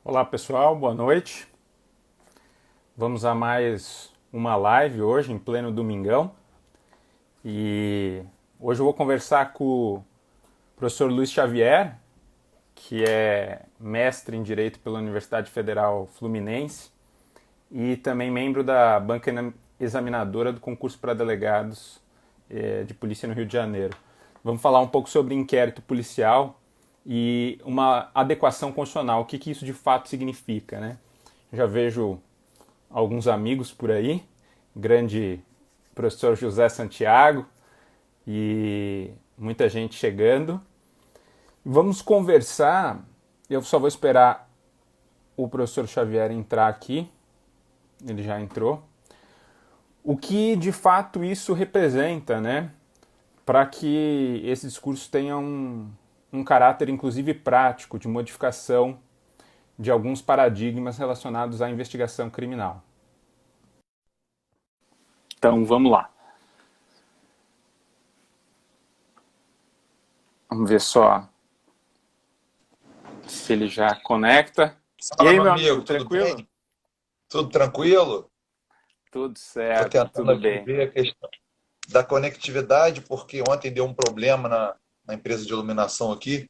Olá pessoal, boa noite. Vamos a mais uma live hoje, em pleno domingão. E hoje eu vou conversar com o professor Luiz Xavier, que é mestre em Direito pela Universidade Federal Fluminense e também membro da banca examinadora do concurso para delegados de polícia no Rio de Janeiro. Vamos falar um pouco sobre inquérito policial e uma adequação constitucional, o que isso de fato significa, né? Já vejo alguns amigos por aí, grande professor José Santiago e muita gente chegando. Vamos conversar, eu só vou esperar o professor Xavier entrar aqui, ele já entrou, o que de fato isso representa, né? Para que esse discurso tenha um caráter inclusive prático de modificação de alguns paradigmas relacionados à investigação criminal. Então, vamos lá. Vamos ver só se ele já conecta. E Fala, aí, meu meu amigo, amigo, tudo tranquilo? bem? Tudo tranquilo? Tudo Estou certo, tentando tudo aqui bem. ver a questão da conectividade, porque ontem deu um problema na empresa de iluminação aqui,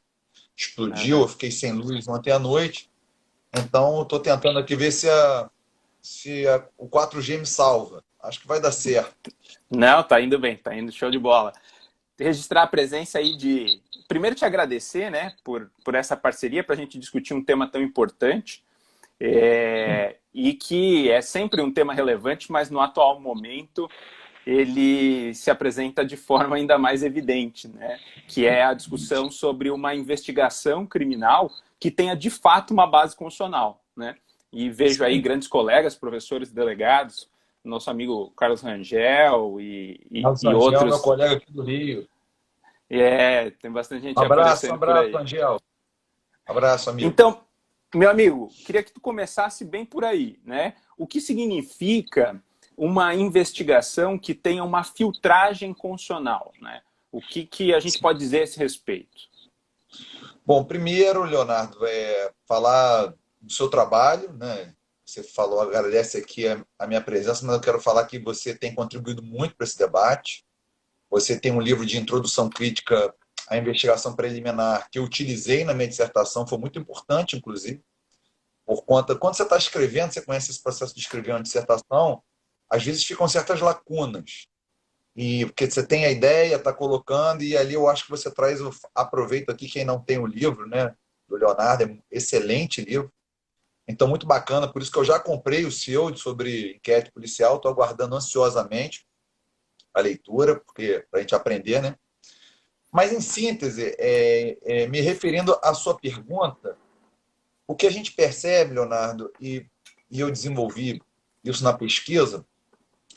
explodiu, Uhum. eu fiquei sem luz ontem à noite, então estou tentando aqui ver se o 4G me salva. Acho que vai dar certo. Não, tá indo bem, tá indo show de bola. Registrar a presença aí de. Primeiro, te agradecer, né, por essa parceria para a gente discutir um tema tão importante. E que é sempre um tema relevante, mas no atual momento ele se apresenta de forma ainda mais evidente, né? Que é a discussão sobre uma investigação criminal que tenha de fato uma base constitucional, né? E vejo aí Sim, grandes colegas, professores, delegados, nosso amigo Carlos Rangel Carlos e Angel, meu outros. colega aqui do Rio. Tem bastante Um gente abraço, um aparecendo por abraço, aí. Angel. Abraço, amigo. Então, meu amigo, queria que tu começasse bem por aí, né? O que significa uma investigação que tenha uma filtragem constitucional, né? O que a gente pode dizer a esse respeito? Bom, primeiro, Leonardo, falar do seu trabalho, né? Você falou, agradece aqui a minha presença, mas eu quero falar que você tem contribuído muito para esse debate. Você tem um livro de introdução crítica à investigação preliminar que eu utilizei na minha dissertação, foi muito importante, inclusive, por conta. Quando você está escrevendo, você conhece esse processo de escrever uma dissertação, às vezes ficam certas lacunas. E porque você tem a ideia, está colocando, e ali eu acho que você traz, aproveito aqui quem não tem o livro, né, do Leonardo, é um excelente livro. Então, muito bacana, por isso que eu já comprei o seu sobre inquérito policial, estou aguardando ansiosamente a leitura, porque para a gente aprender, né? Mas, em síntese, me referindo à sua pergunta, o que a gente percebe, Leonardo, e eu desenvolvi isso na pesquisa,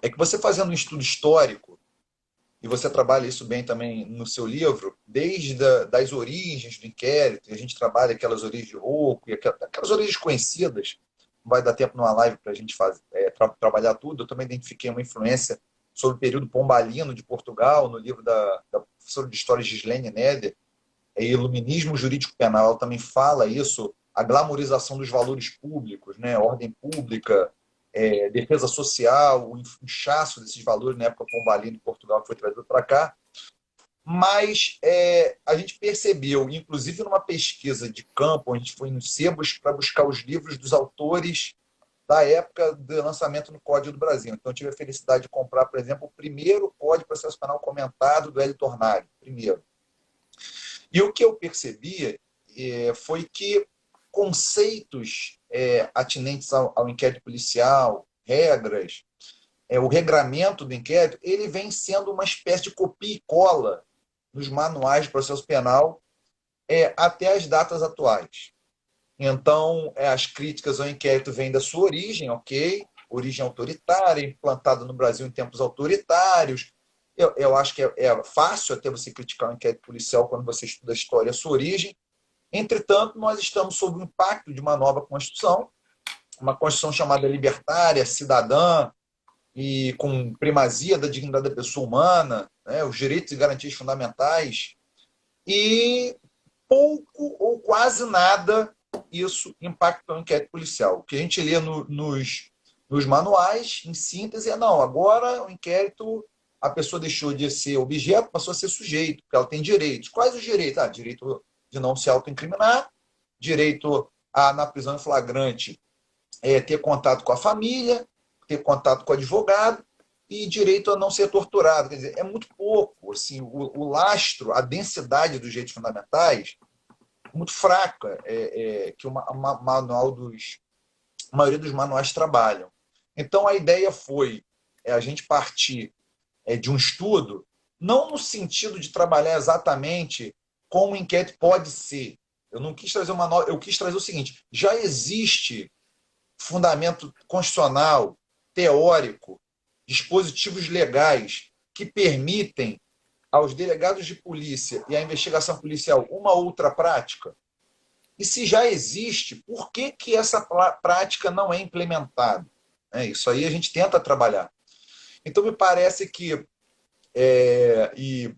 é que você fazendo um estudo histórico, e você trabalha isso bem também no seu livro, desde das origens do inquérito, e a gente trabalha aquelas origens de Rocco, e aquelas origens conhecidas, não vai dar tempo numa live para a gente trabalhar tudo, eu também identifiquei uma influência sobre o período pombalino de Portugal, no livro da professora de História Gislene Neder, Iluminismo Jurídico Penal, ela também fala isso, a glamorização dos valores públicos, né, ordem pública, defesa social, o inchaço desses valores na época pombalina em Portugal que foi trazido para cá. Mas a gente percebeu, inclusive numa pesquisa de campo, a gente foi nos sebos para buscar os livros dos autores da época do lançamento no Código do Brasil. Então, eu tive a felicidade de comprar, por exemplo, o primeiro Código de Processo Penal comentado do Hélio Tornari, primeiro. E o que eu percebi foi que conceitos atinentes ao inquérito policial, regras, o regramento do inquérito, ele vem sendo uma espécie de copia e cola nos manuais de processo penal até as datas atuais. Então, as críticas ao inquérito vêm da sua origem, ok? Origem autoritária, implantada no Brasil em tempos autoritários. Eu acho que é fácil até você criticar o inquérito policial quando você estuda a história, a sua origem. Entretanto, nós estamos sob o impacto de uma nova Constituição, uma Constituição chamada libertária, cidadã, e com primazia da dignidade da pessoa humana, né, os direitos e garantias fundamentais, e pouco ou quase nada isso impacta o inquérito policial. O que a gente lê nos manuais, em síntese, não, agora o inquérito, a pessoa deixou de ser objeto, passou a ser sujeito, porque ela tem direitos. Quais os direitos? Direito de não se autoincriminar, direito a, na prisão em flagrante, ter contato com a família, ter contato com o advogado, e direito a não ser torturado. Quer dizer, é muito pouco. Assim, o lastro, a densidade dos direitos fundamentais, muito fraca, que a maioria dos manuais trabalham. Então, a ideia foi a gente partir de um estudo, não no sentido de trabalhar exatamente como o inquérito pode ser. Eu não quis trazer uma nova, eu quis trazer o seguinte: já existe fundamento constitucional, teórico, dispositivos legais que permitem aos delegados de polícia e à investigação policial uma outra prática? E se já existe, por que, que essa prática não é implementada? Isso aí a gente tenta trabalhar. Então, me parece que, e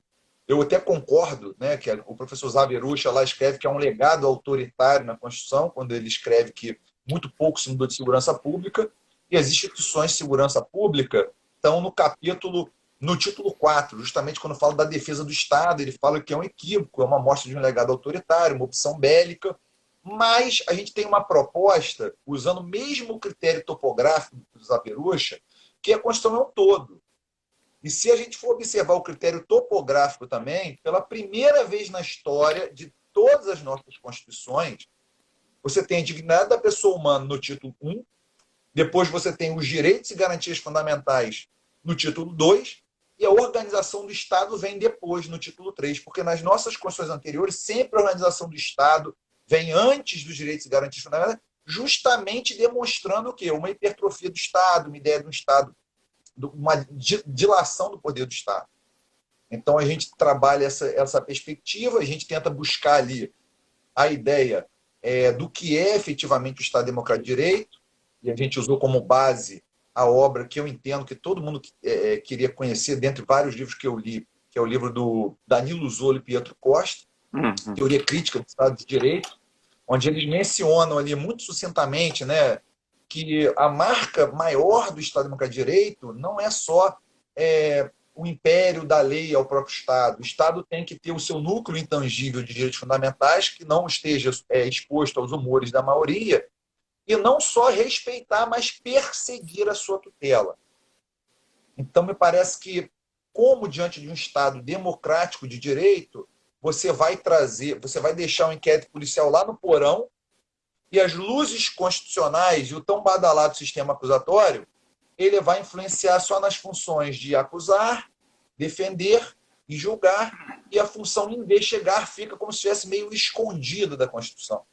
eu até concordo, né, que o professor Zaverucha lá escreve que é um legado autoritário na Constituição, quando ele escreve que muito pouco se mudou de segurança pública, e as instituições de segurança pública estão no título 4, justamente quando fala da defesa do Estado, ele fala que é um equívoco, é uma amostra de um legado autoritário, uma opção bélica, mas a gente tem uma proposta, usando o mesmo critério topográfico do Zaverucha, que a Constituição é um todo. E se a gente for observar o critério topográfico também, pela primeira vez na história de todas as nossas constituições, você tem a dignidade da pessoa humana no título 1, depois você tem os direitos e garantias fundamentais no título 2, e a organização do Estado vem depois, no título 3, porque nas nossas constituições anteriores, sempre a organização do Estado vem antes dos direitos e garantias fundamentais, justamente demonstrando o quê? Uma hipertrofia do Estado, uma ideia de um Estado, uma dilação do poder do Estado. Então, a gente trabalha essa perspectiva, a gente tenta buscar ali a ideia do que é efetivamente o Estado Democrático de Direito, e a gente usou como base a obra que eu entendo que todo mundo queria conhecer, dentre vários livros que eu li, que é o livro do Danilo Zolli e Pietro Costa, Teoria Crítica do Estado de Direito, onde eles mencionam ali muito sucintamente, né, que a marca maior do Estado Democrático de Direito não é só o império da lei ao próprio Estado. O Estado tem que ter o seu núcleo intangível de direitos fundamentais que não esteja exposto aos humores da maioria, e não só respeitar, mas perseguir a sua tutela. Então, me parece que, como diante de um Estado democrático de direito, você vai deixar o inquérito policial lá no porão, e as luzes constitucionais e o tão badalado sistema acusatório, ele vai influenciar só nas funções de acusar, defender e julgar, e a função investigar fica como se estivesse meio escondida da Constituição.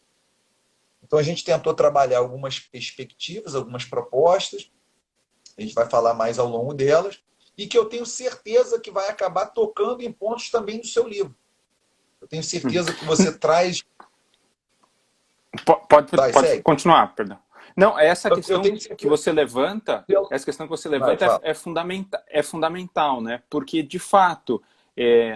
Então, a gente tentou trabalhar algumas perspectivas, algumas propostas, a gente vai falar mais ao longo delas, e que eu tenho certeza que vai acabar tocando em pontos também do seu livro. Eu tenho certeza que você traz... Pode continuar, perdão. Não, essa questão que você levanta, é fundamental, né? Porque, de fato,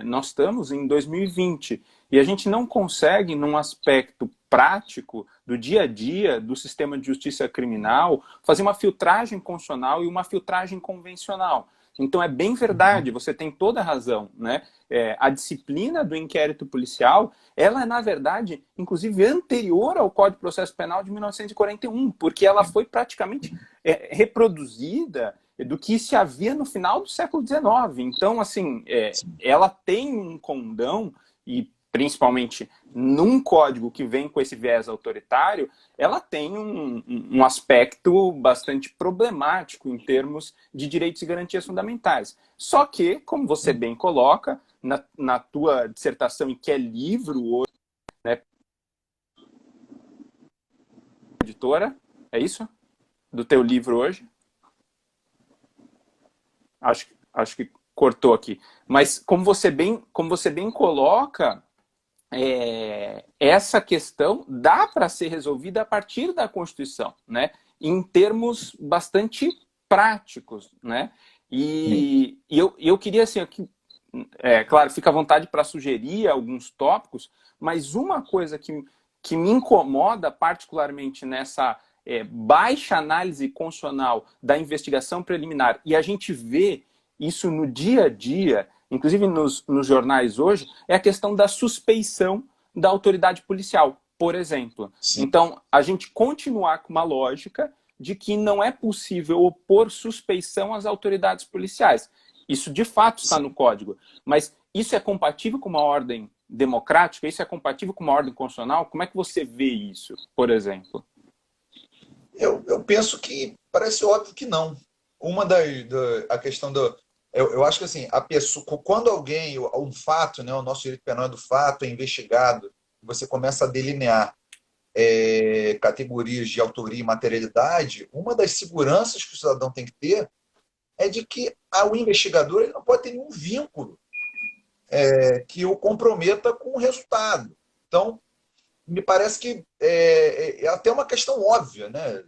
nós estamos em 2020 e a gente não consegue, num aspecto prático do dia a dia do sistema de justiça criminal, fazer uma filtragem constitucional e uma filtragem convencional. Então, é bem verdade, você tem toda a razão, né? A disciplina do inquérito policial, ela é, na verdade, inclusive anterior ao Código de Processo Penal de 1941, porque ela foi praticamente reproduzida do que se havia no final do século XIX. Então, assim, ela tem um condão, e principalmente num código que vem com esse viés autoritário, ela tem um aspecto bastante problemático em termos de direitos e garantias fundamentais. Só que, como você bem coloca, na tua dissertação, e que é livro hoje, né, editora, é isso? Do teu livro hoje? Acho que cortou aqui. Mas como você bem coloca, essa questão dá para ser resolvida a partir da Constituição, né? Em termos bastante práticos, né? E eu queria, assim, aqui, claro, fica à vontade para sugerir alguns tópicos, mas uma coisa que me incomoda particularmente nessa baixa análise constitucional da investigação preliminar, e a gente vê isso no dia a dia, inclusive nos jornais hoje, é a questão da suspeição da autoridade policial, por exemplo. Sim. Então, a gente continuar com uma lógica de que não é possível opor suspeição às autoridades policiais. Isso, de fato, está no Código. Mas isso é compatível com uma ordem democrática? Isso é compatível com uma ordem constitucional? Como é que você vê isso, por exemplo? Eu penso que parece óbvio que não. A questão do... Eu acho que assim, a pessoa, quando alguém, um fato, né, o nosso direito penal é do fato, é investigado, você começa a delinear categorias de autoria e materialidade, uma das seguranças que o cidadão tem que ter é de que o investigador ele não pode ter nenhum vínculo que o comprometa com o resultado. Então, me parece que é até uma questão óbvia, né?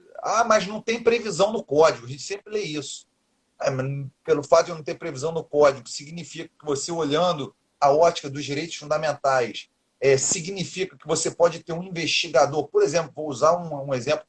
Mas não tem previsão no código, a gente sempre lê isso. Pelo fato de não ter previsão no código, significa que você, olhando a ótica dos direitos fundamentais, significa que você pode ter um investigador, por exemplo, vou usar um exemplo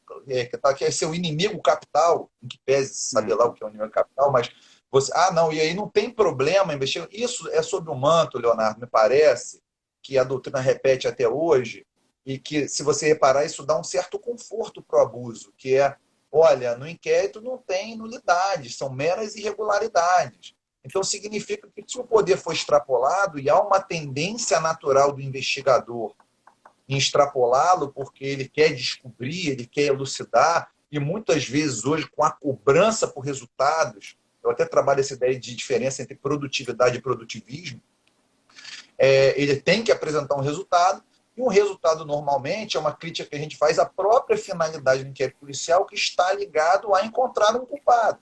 que é seu inimigo capital, em que pese saber lá o que é o inimigo capital, mas você, não, e aí não tem problema investigar. Isso é sob o manto, Leonardo, me parece, que a doutrina repete até hoje, e que, se você reparar, isso dá um certo conforto para o abuso, que é, olha, no inquérito não tem nulidade, são meras irregularidades. Então, significa que se o poder for extrapolado, e há uma tendência natural do investigador em extrapolá-lo, porque ele quer descobrir, ele quer elucidar, e muitas vezes hoje, com a cobrança por resultados, eu até trabalho essa ideia de diferença entre produtividade e produtivismo, ele tem que apresentar um resultado, e um resultado, normalmente, é uma crítica que a gente faz à própria finalidade do inquérito policial, que está ligado a encontrar um culpado.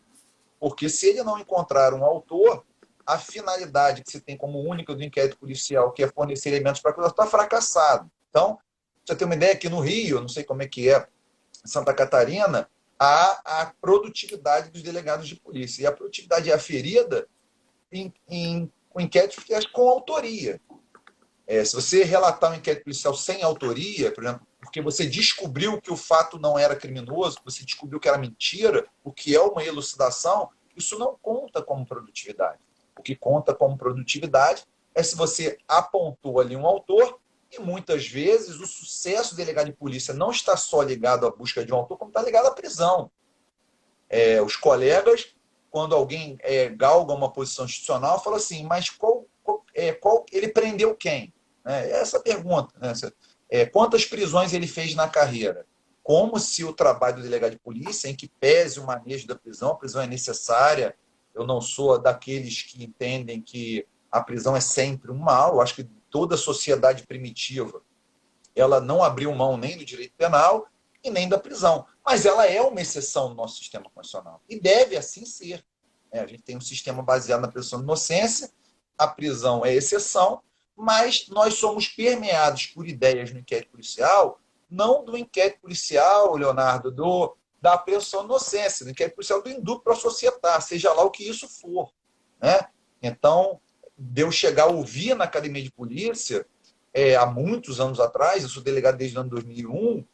Porque se ele não encontrar um autor, a finalidade que se tem como única do inquérito policial, que é fornecer elementos para a acusação, está fracassado. Então, você tem uma ideia que no Rio, não sei como é que é, em Santa Catarina, há a produtividade dos delegados de polícia. E a produtividade é aferida em inquéritos com autoria. Se você relatar um inquérito policial sem autoria, por exemplo, porque você descobriu que o fato não era criminoso, você descobriu que era mentira, o que é uma elucidação, isso não conta como produtividade. O que conta como produtividade é se você apontou ali um autor, e muitas vezes o sucesso do delegado de polícia não está só ligado à busca de um autor, como está ligado à prisão. Os colegas, quando alguém galga uma posição institucional, falam assim, mas ele prendeu quem? Essa pergunta, né? Quantas prisões ele fez na carreira? Como se o trabalho do delegado de polícia, em que pese o manejo da prisão, a prisão é necessária. Eu não sou daqueles que entendem que a prisão é sempre um mal. Eu acho que toda sociedade primitiva ela não abriu mão nem do direito penal e nem da prisão. Mas ela é uma exceção no nosso sistema constitucional. E deve assim ser. A gente tem um sistema baseado na presunção de inocência, a prisão é exceção, mas nós somos permeados por ideias no inquérito policial, não do inquérito policial, Leonardo, da presunção de inocência, do inquérito policial do indúbio para societar, seja lá o que isso for. Né? Então, de eu chegar a ouvir na academia de polícia, há muitos anos atrás, eu sou delegado desde o ano 2001,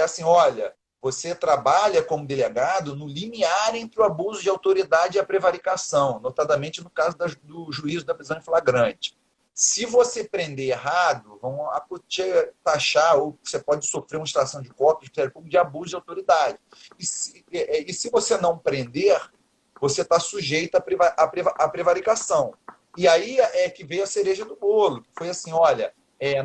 assim, olha, você trabalha como delegado no limiar entre o abuso de autoridade e a prevaricação, notadamente no caso do juízo da prisão em flagrante. Se você prender errado, vão te taxar, ou você pode sofrer uma extração de cópias de abuso de autoridade. E se você não prender, você está sujeito à prevaricação. E aí é que veio a cereja do bolo, que foi assim, olha,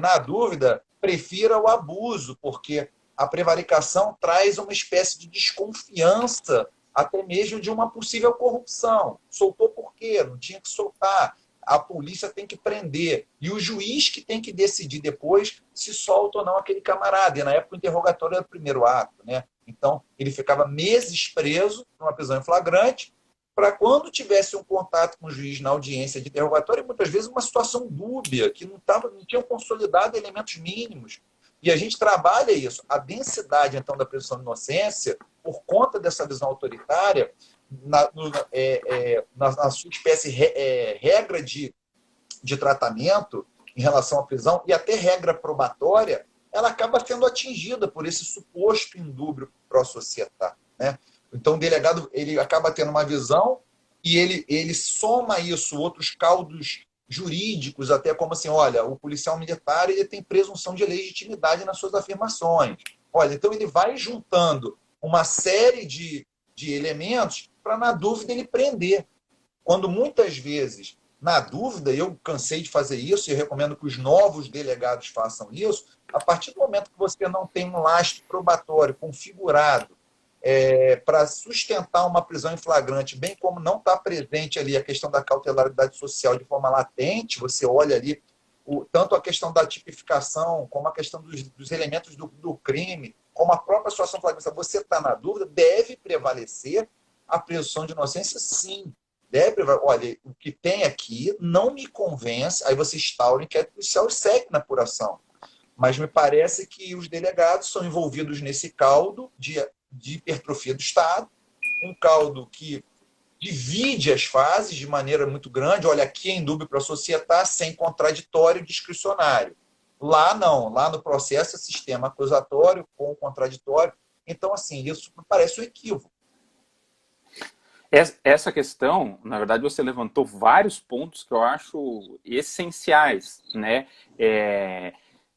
na dúvida, prefira o abuso, porque a prevaricação traz uma espécie de desconfiança, até mesmo de uma possível corrupção. Soltou por quê? Não tinha que soltar. A polícia tem que prender. E o juiz que tem que decidir depois se solta ou não aquele camarada. E na época o interrogatório era o primeiro ato. Né? Então, ele ficava meses preso numa prisão em flagrante, para quando tivesse um contato com o juiz na audiência de interrogatório, muitas vezes uma situação dúbia, que não tinha consolidado elementos mínimos. E a gente trabalha isso. A densidade, então, da presunção de inocência, por conta dessa visão autoritária, na sua espécie regra de tratamento em relação à prisão, e até regra probatória, ela acaba sendo atingida por esse suposto indúbio pró-societário, né? Então, o delegado ele acaba tendo uma visão e ele soma isso, outros caldos jurídicos, até como assim, olha, o policial militar ele tem presunção de legitimidade nas suas afirmações. Olha, então ele vai juntando uma série de elementos para, na dúvida, ele prender. Quando muitas vezes, na dúvida, eu cansei de fazer isso e recomendo que os novos delegados façam isso, a partir do momento que você não tem um lastro probatório configurado para sustentar uma prisão em flagrante, bem como não está presente ali a questão da cautelaridade social de forma latente, você olha ali tanto a questão da tipificação, como a questão dos elementos do crime, como a própria situação flagrante, você está na dúvida, deve prevalecer a presunção de inocência, sim. Olha, o que tem aqui não me convence, aí você instaura o inquérito policial e segue na apuração. Mas me parece que os delegados são envolvidos nesse caldo de hipertrofia do Estado, um caldo que divide as fases de maneira muito grande. Olha, aqui é indúbio para a sociedade, sem contraditório discricionário. Lá não, lá no processo é sistema acusatório com contraditório. Então, assim, isso me parece um equívoco. Essa questão, na verdade, você levantou vários pontos que eu acho essenciais, né?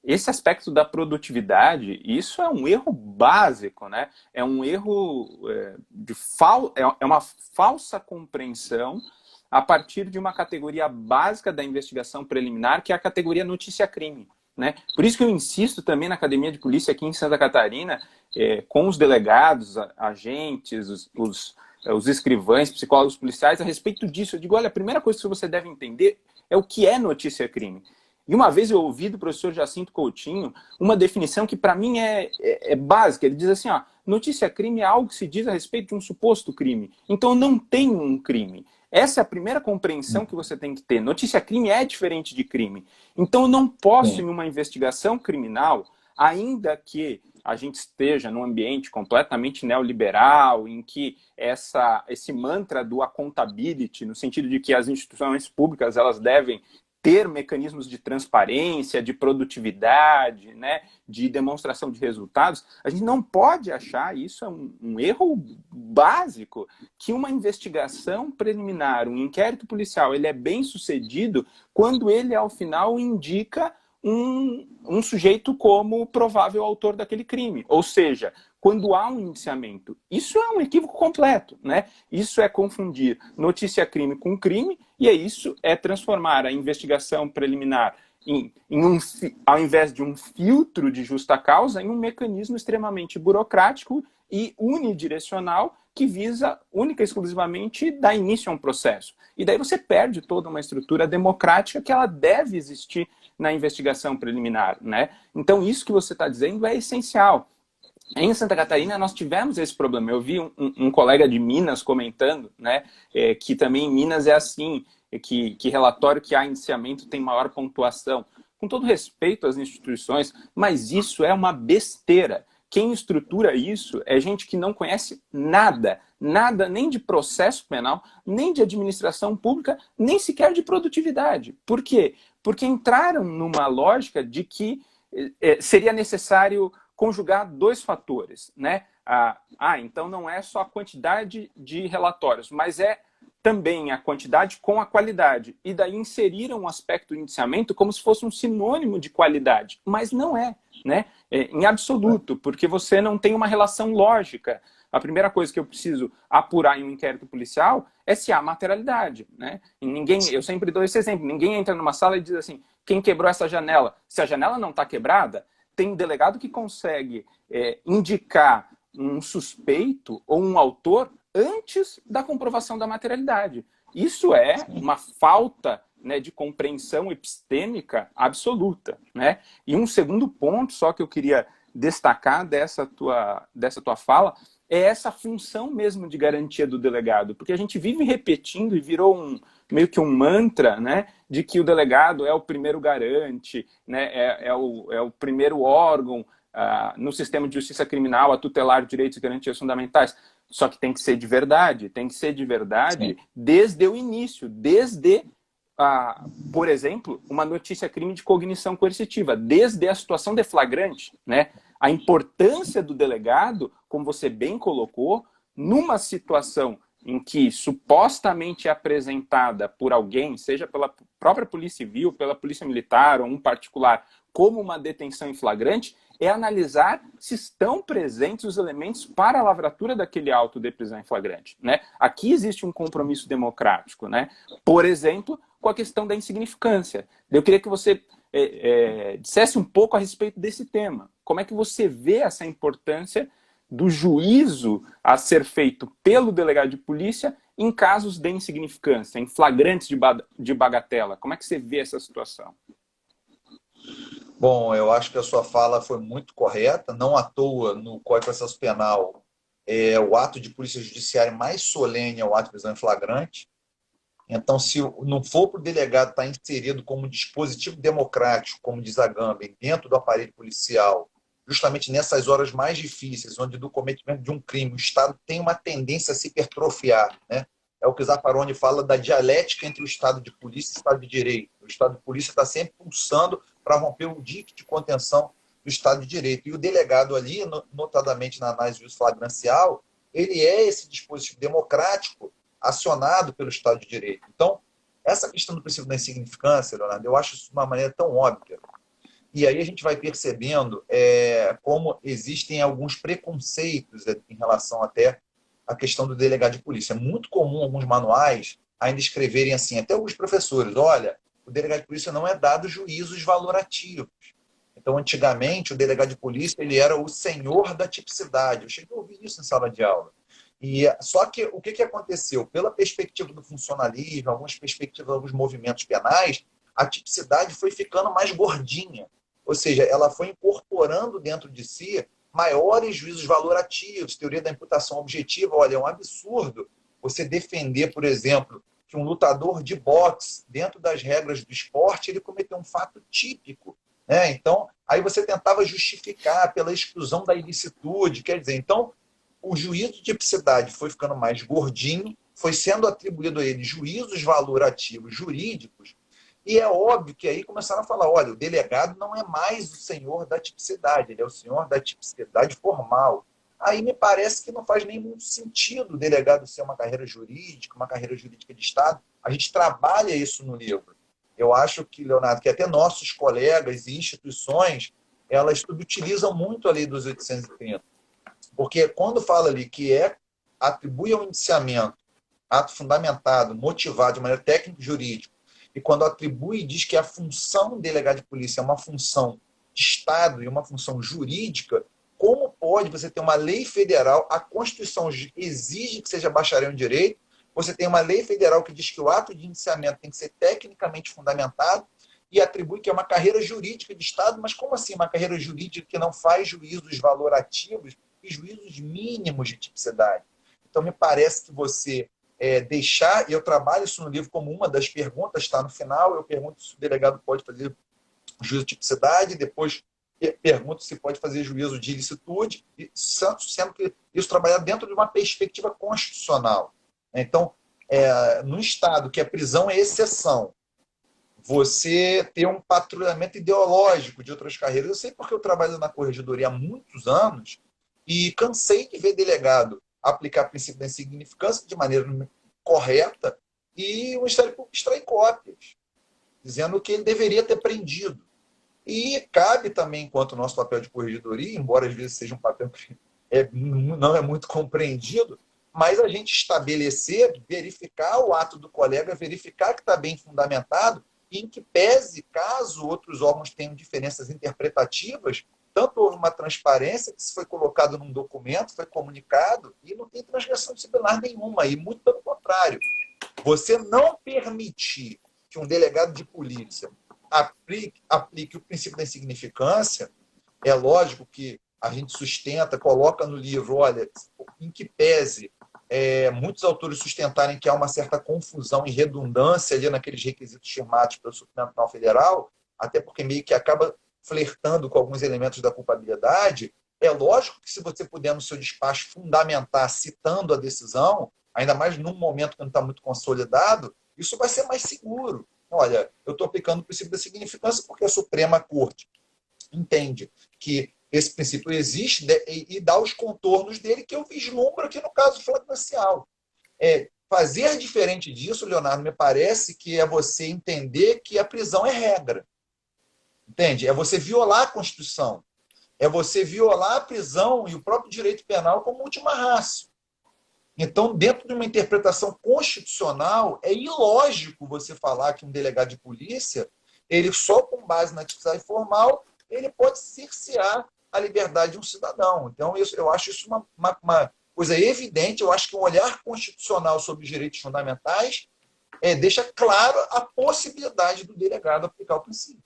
Esse aspecto da produtividade, isso é um erro básico, né? É um erro é uma falsa compreensão a partir de uma categoria básica da investigação preliminar, que é a categoria notícia-crime, né? Por isso que eu insisto também na Academia de Polícia aqui em Santa Catarina, com os delegados, agentes, os escrivães, psicólogos policiais, a respeito disso. Eu digo, olha, a primeira coisa que você deve entender é o que é notícia-crime. E uma vez eu ouvi do professor Jacinto Coutinho uma definição que para mim é básica. Ele diz assim, ó, notícia-crime é algo que se diz a respeito de um suposto crime. Então não tem um crime. Essa é a primeira compreensão que você tem que ter. Notícia-crime é diferente de crime. Então eu não posso, em uma investigação criminal, ainda que a gente esteja num ambiente completamente neoliberal, em que esse mantra do accountability, no sentido de que as instituições públicas elas devem ter mecanismos de transparência, de produtividade, né, de demonstração de resultados, a gente não pode achar, isso é um erro básico, que uma investigação preliminar, um inquérito policial, ele é bem sucedido quando ele, ao final, indica um sujeito como provável autor daquele crime. Ou seja, quando há um indiciamento. Isso é um equívoco completo, né? Isso é confundir notícia-crime com crime, e isso é transformar a investigação preliminar ao invés de um filtro de justa causa, em um mecanismo extremamente burocrático e unidirecional que visa única e exclusivamente dar início a um processo. E daí você perde toda uma estrutura democrática que ela deve existir na investigação preliminar, né? Então isso que você está dizendo é essencial. Em Santa Catarina nós tivemos esse problema. Eu vi um colega de Minas comentando, né, que também em Minas é assim, que relatório que há indiciamento tem maior pontuação. Com todo respeito às instituições, mas isso é uma besteira. Quem estrutura isso é gente que não conhece nada, nada nem de processo penal, nem de administração pública, nem sequer de produtividade. Por quê? Porque entraram numa lógica de que seria necessário conjugar dois fatores, né? Então não é só a quantidade de relatórios, mas é também a quantidade com a qualidade. E daí inseriram o aspecto do indiciamento como se fosse um sinônimo de qualidade. Mas não é, né? Em absoluto, porque você não tem uma relação lógica. A primeira coisa que eu preciso apurar em um inquérito policial é se há materialidade, né? Eu sempre dou esse exemplo, ninguém entra numa sala e diz assim, quem quebrou essa janela? Se a janela não está quebrada, tem um delegado que consegue indicar um suspeito ou um autor antes da comprovação da materialidade. Isso é uma falta, né, de compreensão epistêmica absoluta, né? E um segundo ponto só que eu queria destacar dessa tua fala é essa função mesmo de garantia do delegado, porque a gente vive repetindo e virou meio que um mantra, né, de que o delegado é o primeiro garante, né, é o primeiro órgão no sistema de justiça criminal a tutelar direitos e garantias fundamentais. Só que tem que ser de verdade, Sim. Desde o início, desde por exemplo, uma notícia-crime de cognição coercitiva, desde a situação de flagrante, né? A importância do delegado, como você bem colocou, numa situação em que supostamente é apresentada por alguém, seja pela própria Polícia Civil, pela Polícia Militar ou um particular, como uma detenção em flagrante, é analisar se estão presentes os elementos para a lavratura daquele auto de prisão em flagrante, né? Aqui existe um compromisso democrático, né? Por exemplo, com a questão da insignificância. Eu queria que você dissesse um pouco a respeito desse tema. Como é que você vê essa importância do juízo a ser feito pelo delegado de polícia em casos de insignificância, em flagrantes de bagatela? Como é que você vê essa situação? Bom, eu acho que a sua fala foi muito correta. Não à toa, no Código de Processo Penal, o ato de polícia judiciária mais solene é o ato de prisão em flagrante. Então, se não for para o delegado estar inserido como dispositivo democrático, como diz a Gambem, dentro do aparelho policial, justamente nessas horas mais difíceis, onde do cometimento de um crime o Estado tem uma tendência a se hipertrofiar, né? É o que Zaffaroni fala da dialética entre o Estado de polícia e o Estado de direito. O Estado de polícia está sempre pulsando para romper o dique de contenção do Estado de direito. E o delegado ali, notadamente na análise do flagrancial, ele é esse dispositivo democrático acionado pelo Estado de Direito. Então, essa questão do princípio da insignificância, Leonardo, eu acho isso de uma maneira tão óbvia. E aí a gente vai percebendo como existem alguns preconceitos em relação até à questão do delegado de polícia. É muito comum alguns manuais ainda escreverem assim, até alguns professores, olha, o delegado de polícia não é dado juízos valorativos. Então, antigamente, o delegado de polícia ele era o senhor da tipicidade. Eu cheguei a ouvir isso em sala de aula. Só que o que aconteceu? Pela perspectiva do funcionalismo, algumas perspectivas, alguns movimentos penais, a tipicidade foi ficando mais gordinha. Ou seja, ela foi incorporando dentro de si maiores juízos valorativos, teoria da imputação objetiva. Olha, é um absurdo você defender, por exemplo, que um lutador de boxe, dentro das regras do esporte, ele cometeu um fato típico, né? Então, aí você tentava justificar pela exclusão da ilicitude. Quer dizer, então, o juízo de tipicidade foi ficando mais gordinho, foi sendo atribuído a ele juízos valorativos jurídicos, e é óbvio que aí começaram a falar, olha, o delegado não é mais o senhor da tipicidade, ele é o senhor da tipicidade formal. Aí me parece que não faz nem muito sentido o delegado ser uma carreira jurídica de Estado. A gente trabalha isso no livro. Eu acho que, Leonardo, que até nossos colegas e instituições, elas utilizam muito a lei dos 830. Porque quando fala ali que atribui ao indiciamento ato fundamentado, motivado de maneira técnico-jurídica, e quando atribui e diz que a função do delegado de polícia é uma função de Estado e uma função jurídica, como pode você ter uma lei federal, a Constituição exige que seja bacharel em direito, você tem uma lei federal que diz que o ato de indiciamento tem que ser tecnicamente fundamentado e atribui que é uma carreira jurídica de Estado, mas como assim uma carreira jurídica que não faz juízos valorativos e juízos mínimos de tipicidade? Então, me parece que você deixar, e eu trabalho isso no livro como uma das perguntas, está no final, eu pergunto se o delegado pode fazer juízo de tipicidade, depois pergunto se pode fazer juízo de ilicitude, sendo que isso trabalhar dentro de uma perspectiva constitucional. Então, no Estado, que a prisão é exceção, você ter um patrulhamento ideológico de outras carreiras. Eu sei porque eu trabalho na corregedoria há muitos anos e cansei de ver delegado aplicar o princípio da insignificância de maneira correta e o Ministério Público extrai cópias, dizendo que ele deveria ter prendido. E cabe também, enquanto o nosso papel de corregedoria, embora às vezes seja um papel que não é muito compreendido, mas a gente estabelecer, verificar o ato do colega, verificar que está bem fundamentado, e em que pese, caso outros órgãos tenham diferenças interpretativas, tanto houve uma transparência que se foi colocado num documento, foi comunicado, e não tem transgressão disciplinar nenhuma, e muito pelo contrário. Você não permitir que um delegado de polícia aplique o princípio da insignificância, é lógico que a gente sustenta, coloca no livro, olha, em que pese muitos autores sustentarem que há uma certa confusão e redundância ali naqueles requisitos firmados pelo Supremo Tribunal Federal, até porque meio que acaba flertando com alguns elementos da culpabilidade. É lógico que se você puder no seu despacho fundamentar citando a decisão, ainda mais num momento que não está muito consolidado, isso vai ser mais seguro. olha, eu estou aplicando o princípio da significância porque a Suprema Corte entende que esse princípio existe e dá os contornos dele que eu vislumbro aqui no caso flagrancial. Fazer diferente disso, Leonardo, me parece que é você entender que a prisão é regra. Entende? É você violar a Constituição. É você violar a prisão e o próprio direito penal como última ratio. Então, dentro de uma interpretação constitucional, é ilógico você falar que um delegado de polícia, ele só com base na atividade formal, ele pode cercear a liberdade de um cidadão. Então, eu acho isso uma coisa evidente. Eu acho que um olhar constitucional sobre os direitos fundamentais deixa claro a possibilidade do delegado aplicar o princípio.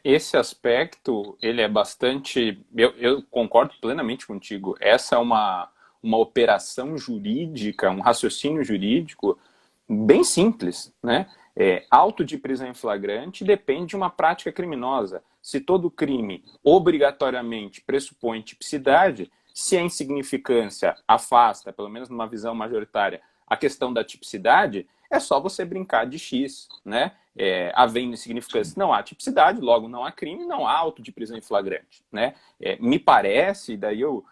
Esse aspecto, ele é bastante... Eu concordo plenamente contigo. Essa é uma operação jurídica, um raciocínio jurídico bem simples, né? Auto de prisão em flagrante depende de uma prática criminosa. Se todo crime obrigatoriamente pressupõe tipicidade, se a insignificância afasta, pelo menos numa visão majoritária, a questão da tipicidade, é só você brincar de X, né? Havendo insignificância, não há tipicidade, logo não há crime, não há auto de prisão em flagrante, né? Me parece, daí eu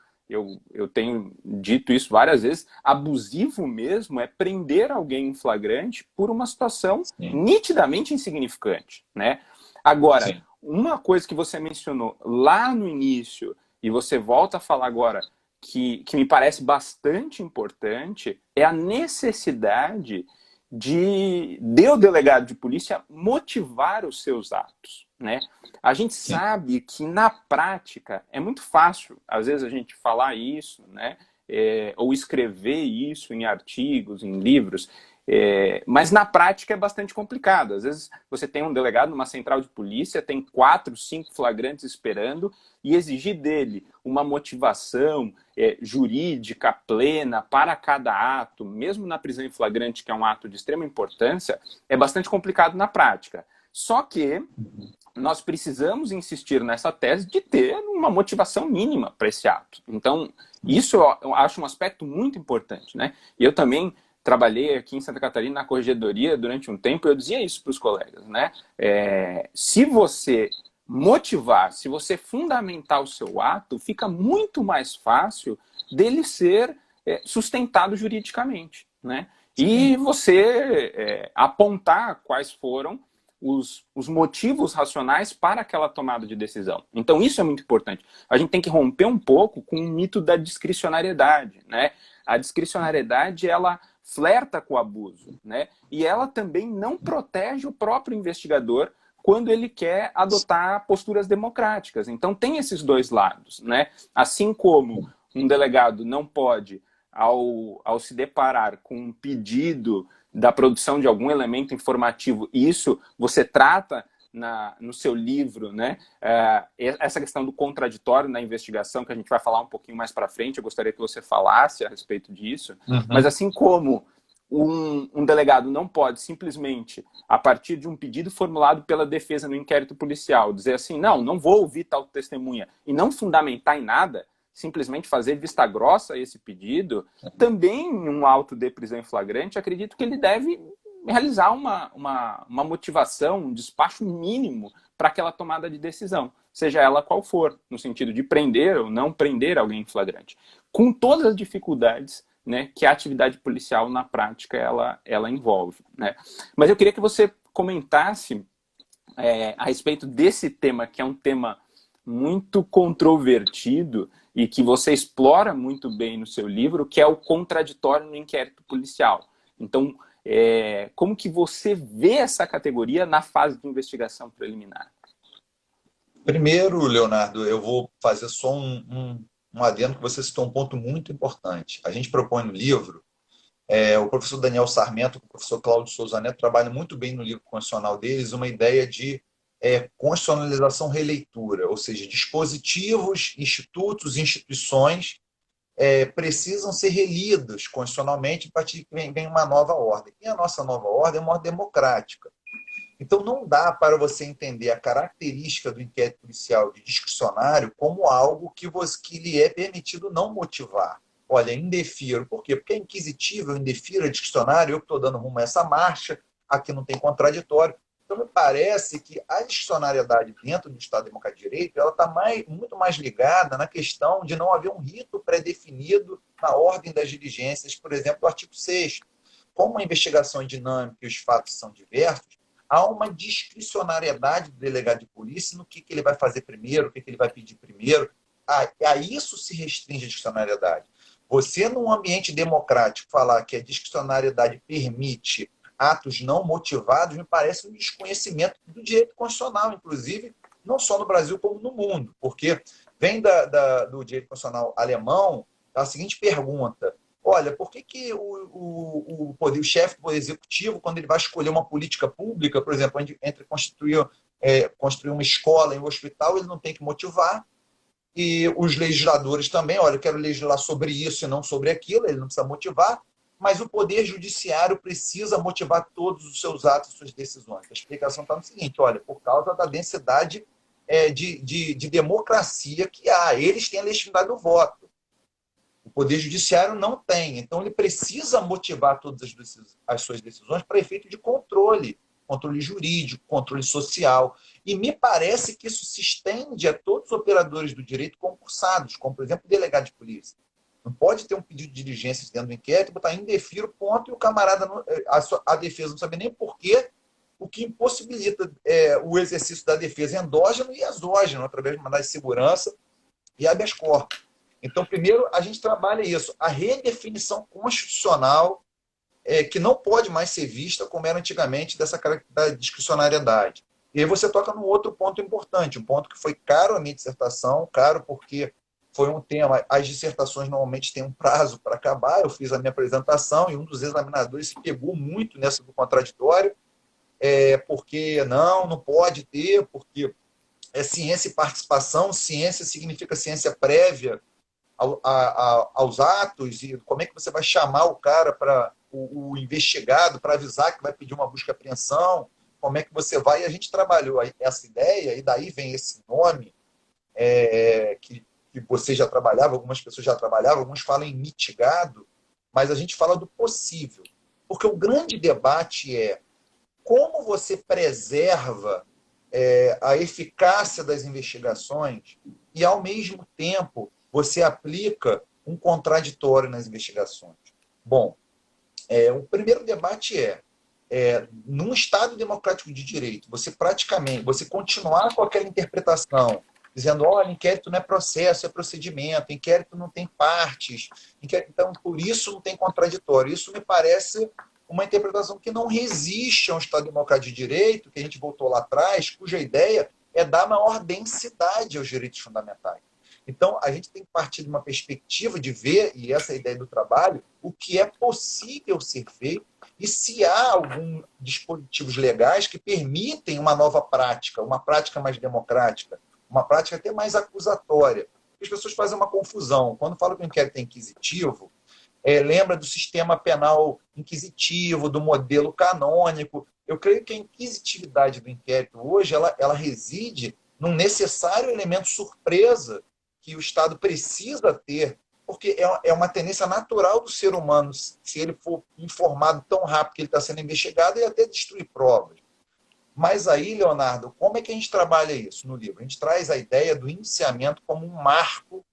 tenho dito isso várias vezes, abusivo mesmo é prender alguém em flagrante por uma situação nitidamente insignificante, né? Agora, Sim. uma coisa que você mencionou lá no início, e você volta a falar agora, que me parece bastante importante, é a necessidade de o delegado de polícia motivar os seus atos, né? A gente sabe que na prática é muito fácil, às vezes, a gente falar isso, né? Ou escrever isso em artigos, em livros, mas na prática é bastante complicado. Às vezes você tem um delegado numa central de polícia, tem 4, 5 flagrantes esperando, e exigir dele uma motivação jurídica plena para cada ato, mesmo na prisão em flagrante, que é um ato de extrema importância, é bastante complicado na prática. Só que nós precisamos insistir nessa tese de ter uma motivação mínima para esse ato. Então, isso eu acho um aspecto muito importante, né? E eu também trabalhei aqui em Santa Catarina na corregedoria durante um tempo, e eu dizia isso para os colegas, né? Se você motivar, se você fundamentar o seu ato, fica muito mais fácil dele ser sustentado juridicamente, né? E você apontar quais foram os motivos racionais para aquela tomada de decisão. Então isso é muito importante. A gente tem que romper um pouco com o mito da discricionariedade, né? A discricionariedade, ela flerta com o abuso, né? E ela também não protege o próprio investigador quando ele quer adotar posturas democráticas. Então tem esses dois lados, né? Assim como um delegado não pode, ao se deparar com um pedido da produção de algum elemento informativo, e isso você trata no seu livro, né? Essa questão do contraditório na investigação, que a gente vai falar um pouquinho mais para frente, eu gostaria que você falasse a respeito disso. Mas assim como um delegado não pode simplesmente, a partir de um pedido formulado pela defesa no inquérito policial, dizer assim, não vou ouvir tal testemunha, e não fundamentar em nada, simplesmente fazer vista grossa a esse pedido, também um auto de prisão em flagrante, acredito que ele deve realizar uma motivação, um despacho mínimo para aquela tomada de decisão, seja ela qual for, no sentido de prender ou não prender alguém em flagrante, com todas as dificuldades, né, que a atividade policial na prática ela envolve, né? Mas eu queria que você comentasse a respeito desse tema, que é um tema muito controvertido e que você explora muito bem no seu livro, que é o contraditório no inquérito policial. Então, como que você vê essa categoria na fase de investigação preliminar? Primeiro, Leonardo, eu vou fazer só um adendo, que você citou um ponto muito importante. A gente propõe no livro, o professor Daniel Sarmento, o professor Cláudio Souza Neto trabalham muito bem no livro constitucional deles uma ideia de constitucionalização releitura, ou seja, dispositivos, institutos, instituições precisam ser relidos constitucionalmente a partir de que vem uma nova ordem. E a nossa nova ordem é uma ordem democrática. Então, não dá para você entender a característica do inquérito policial de discricionário como algo que lhe é permitido não motivar. Olha, indefiro. Por quê? Porque é inquisitivo, eu indefiro, é discricionário, eu que estou dando rumo a essa marcha, aqui não tem contraditório. Então, me parece que a discricionariedade dentro do Estado Democrático de Direito ela está muito mais ligada na questão de não haver um rito pré-definido na ordem das diligências, por exemplo, do artigo 6º. Como a investigação é dinâmica e os fatos são diversos, há uma discricionariedade do delegado de polícia no que ele vai fazer primeiro, o que ele vai pedir primeiro. A isso se restringe a discricionariedade. Você, num ambiente democrático, falar que a discricionariedade permite atos não motivados, me parece um desconhecimento do direito constitucional, inclusive, não só no Brasil, como no mundo. Porque vem do direito constitucional alemão a seguinte pergunta: olha, por que o chefe do Poder Executivo, quando ele vai escolher uma política pública, por exemplo, entre construir uma escola e um hospital, ele não tem que motivar, e os legisladores também, olha, eu quero legislar sobre isso e não sobre aquilo, ele não precisa motivar, mas o Poder Judiciário precisa motivar todos os seus atos e suas decisões. A explicação está no seguinte: olha, por causa da densidade de democracia que há, eles têm a legitimidade do voto. O Poder Judiciário não tem, então ele precisa motivar todas as suas decisões para efeito de controle jurídico, controle social. E me parece que isso se estende a todos os operadores do direito concursados, como, por exemplo, o delegado de polícia. Não pode ter um pedido de diligência dentro do inquérito, botar indefiro, ponto, e o camarada, a defesa não sabe nem porquê, o que impossibilita o exercício da defesa endógeno e exógeno, através de mandado de segurança e habeas corpus. Então, primeiro, a gente trabalha isso, a redefinição constitucional, que não pode mais ser vista como era antigamente da discricionariedade. E aí você toca num outro ponto importante, um ponto que foi caro à minha dissertação, caro porque foi um tema, as dissertações normalmente têm um prazo para acabar, eu fiz a minha apresentação e um dos examinadores se pegou muito nessa do contraditório, porque não pode ter, porque é ciência e participação, ciência significa ciência prévia aos atos, e como é que você vai chamar o cara para o investigado para avisar que vai pedir uma busca e apreensão, como é que você vai, e a gente trabalhou essa ideia, e daí vem esse nome que você já trabalhava, algumas pessoas já trabalhavam, alguns falam em mitigado, mas a gente fala do possível, porque o grande debate é como você preserva a eficácia das investigações e, ao mesmo tempo, você aplica um contraditório nas investigações. Bom, o primeiro debate num Estado democrático de direito, você continuar com aquela interpretação, dizendo, olha, inquérito não é processo, é procedimento, inquérito não tem partes, então, por isso não tem contraditório. Isso me parece uma interpretação que não resiste a um Estado democrático de direito, que a gente voltou lá atrás, cuja ideia é dar maior densidade aos direitos fundamentais. Então, a gente tem que partir de uma perspectiva de ver, e essa é a ideia do trabalho, o que é possível ser feito e se há alguns dispositivos legais que permitem uma nova prática, uma prática mais democrática, uma prática até mais acusatória. As pessoas fazem uma confusão. Quando falam que o inquérito é inquisitivo, lembra do sistema penal inquisitivo, do modelo canônico. Eu creio que a inquisitividade do inquérito hoje ela reside num necessário elemento surpresa que o Estado precisa ter, porque é uma tendência natural do ser humano, se ele for informado tão rápido que ele está sendo investigado, e até destruir provas. Mas aí, Leonardo, como é que a gente trabalha isso no livro? A gente traz a ideia do indiciamento como um marco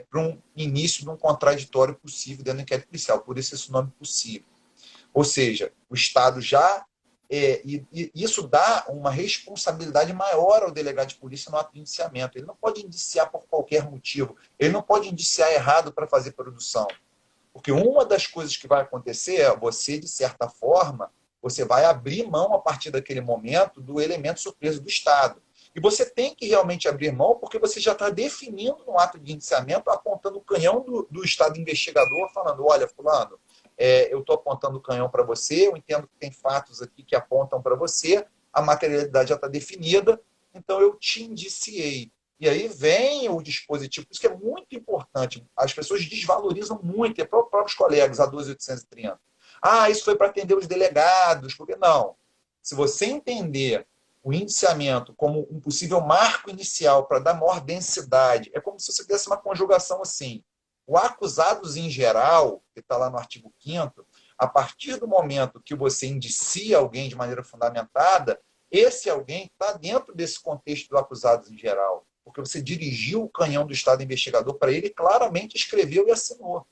para um início de um contraditório possível dentro do inquérito policial, por isso esse nome possível. Ou seja, o Estado já... e isso dá uma responsabilidade maior ao delegado de polícia no ato de indiciamento. Ele não pode indiciar por qualquer motivo, ele não pode indiciar errado para fazer produção. Porque uma das coisas que vai acontecer é você, de certa forma, você vai abrir mão, a partir daquele momento, do elemento surpresa do Estado. E você tem que realmente abrir mão, porque você já está definindo no ato de indiciamento, apontando o canhão do Estado investigador, falando, olha, fulano, eu estou apontando o canhão para você, eu entendo que tem fatos aqui que apontam para você, a materialidade já está definida, então eu te indiciei. E aí vem o dispositivo, isso que é muito importante, as pessoas desvalorizam muito, e próprios colegas, a 12.830. Isso foi para atender os delegados, porque não. Se você entender o indiciamento como um possível marco inicial para dar maior densidade, é como se você desse uma conjugação assim. O acusados em geral, que está lá no artigo 5º, A partir do momento que você indicia alguém de maneira fundamentada, esse alguém está dentro desse contexto do acusado em geral, porque você dirigiu o canhão do Estado investigador para ele, claramente escreveu e assinou.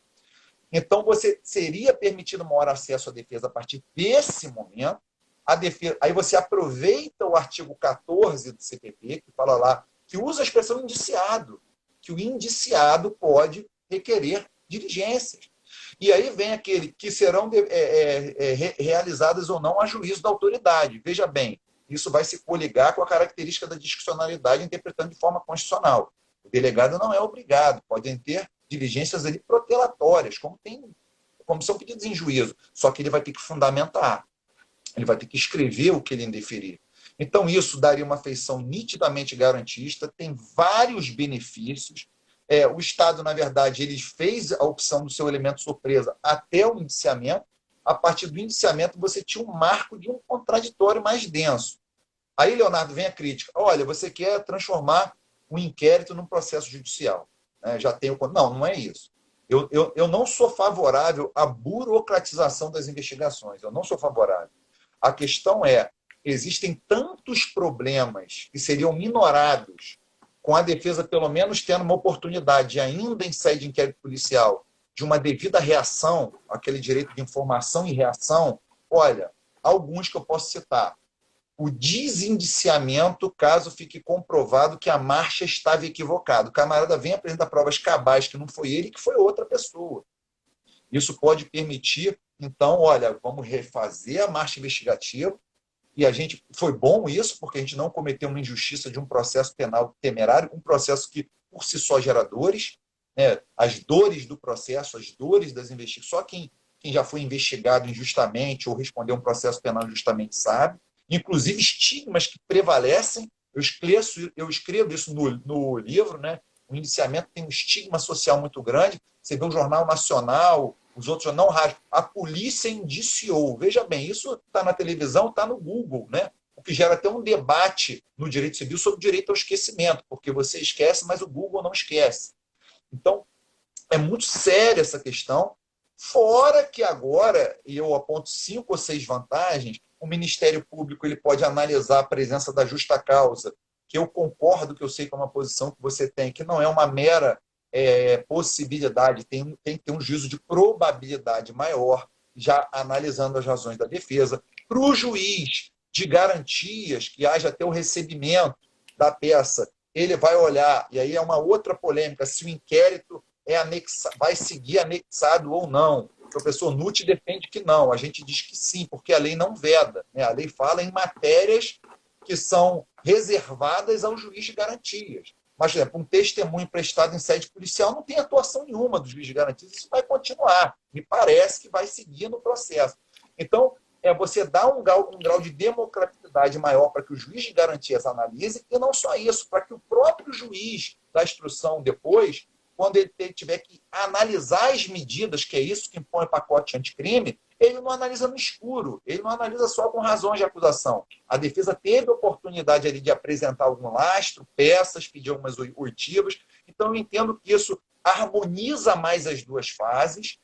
Então, você seria permitido maior acesso à defesa a partir desse momento. A defesa, aí você aproveita o artigo 14 do CPP, que fala lá, que usa a expressão indiciado, que o indiciado pode requerer diligências. E aí vem aquele que serão realizadas ou não a juízo da autoridade. Veja bem, isso vai se coligar com a característica da discricionalidade interpretando de forma constitucional. O delegado não é obrigado, podem ter diligências ali protelatórias, como são pedidos em juízo, só que ele vai ter que fundamentar, ele vai ter que escrever o que ele indeferir. Então, isso daria uma feição nitidamente garantista, tem vários benefícios. O Estado, na verdade, ele fez a opção do seu elemento surpresa até o indiciamento. A partir do indiciamento, você tinha um marco de um contraditório mais denso. Aí, Leonardo, vem a crítica. Olha, você quer transformar um inquérito num processo judicial. Já tem o... Não é isso. Eu não sou favorável à burocratização das investigações. Eu não sou favorável. A questão é, existem tantos problemas que seriam minorados com a defesa, pelo menos, tendo uma oportunidade, ainda em sede de inquérito policial, de uma devida reação, aquele direito de informação e reação. Olha, alguns que eu posso citar. O desindiciamento, caso fique comprovado que a marcha estava equivocada. O camarada vem apresentar provas cabais que não foi ele, que foi outra pessoa. Isso pode permitir, então, olha, vamos refazer a marcha investigativa, e a gente foi bom isso, porque a gente não cometeu uma injustiça de um processo penal temerário, um processo que, por si só, gera dores, né? As dores do processo, as dores das investigações. Só quem já foi investigado injustamente ou respondeu um processo penal injustamente sabe. Inclusive estigmas que prevalecem. Eu escrevo isso no livro, né? O indiciamento tem um estigma social muito grande. Você vê o Jornal Nacional, os outros não rádio. A polícia indiciou. Veja bem, isso está na televisão, está no Google, né? O que gera até um debate no direito civil sobre o direito ao esquecimento, porque você esquece, mas o Google não esquece. Então, é muito séria essa questão. Fora que agora, e eu aponto 5 ou 6 vantagens, o Ministério Público ele pode analisar a presença da justa causa, que eu concordo, que eu sei que é uma posição que você tem, que não é uma mera possibilidade, tem que ter um juízo de probabilidade maior, já analisando as razões da defesa. Para o juiz de garantias, que haja até o recebimento da peça, ele vai olhar, e aí é uma outra polêmica, se o inquérito vai seguir anexado ou não. O professor Nutti defende que não, a gente diz que sim, porque a lei não veda, né? A lei fala em matérias que são reservadas ao juiz de garantias. Mas, por exemplo, um testemunho prestado em sede policial não tem atuação nenhuma do juiz de garantias, isso vai continuar. Me parece que vai seguir no processo. Então, você dá um grau de democraticidade maior para que o juiz de garantias analise, e não só isso, para que o próprio juiz da instrução depois, quando ele tiver que analisar as medidas, que é isso que impõe o pacote anticrime, ele não analisa no escuro, ele não analisa só com razões de acusação. A defesa teve a oportunidade ali de apresentar algum lastro, peças, pedir algumas oitivas. Então, eu entendo que isso harmoniza mais as duas fases,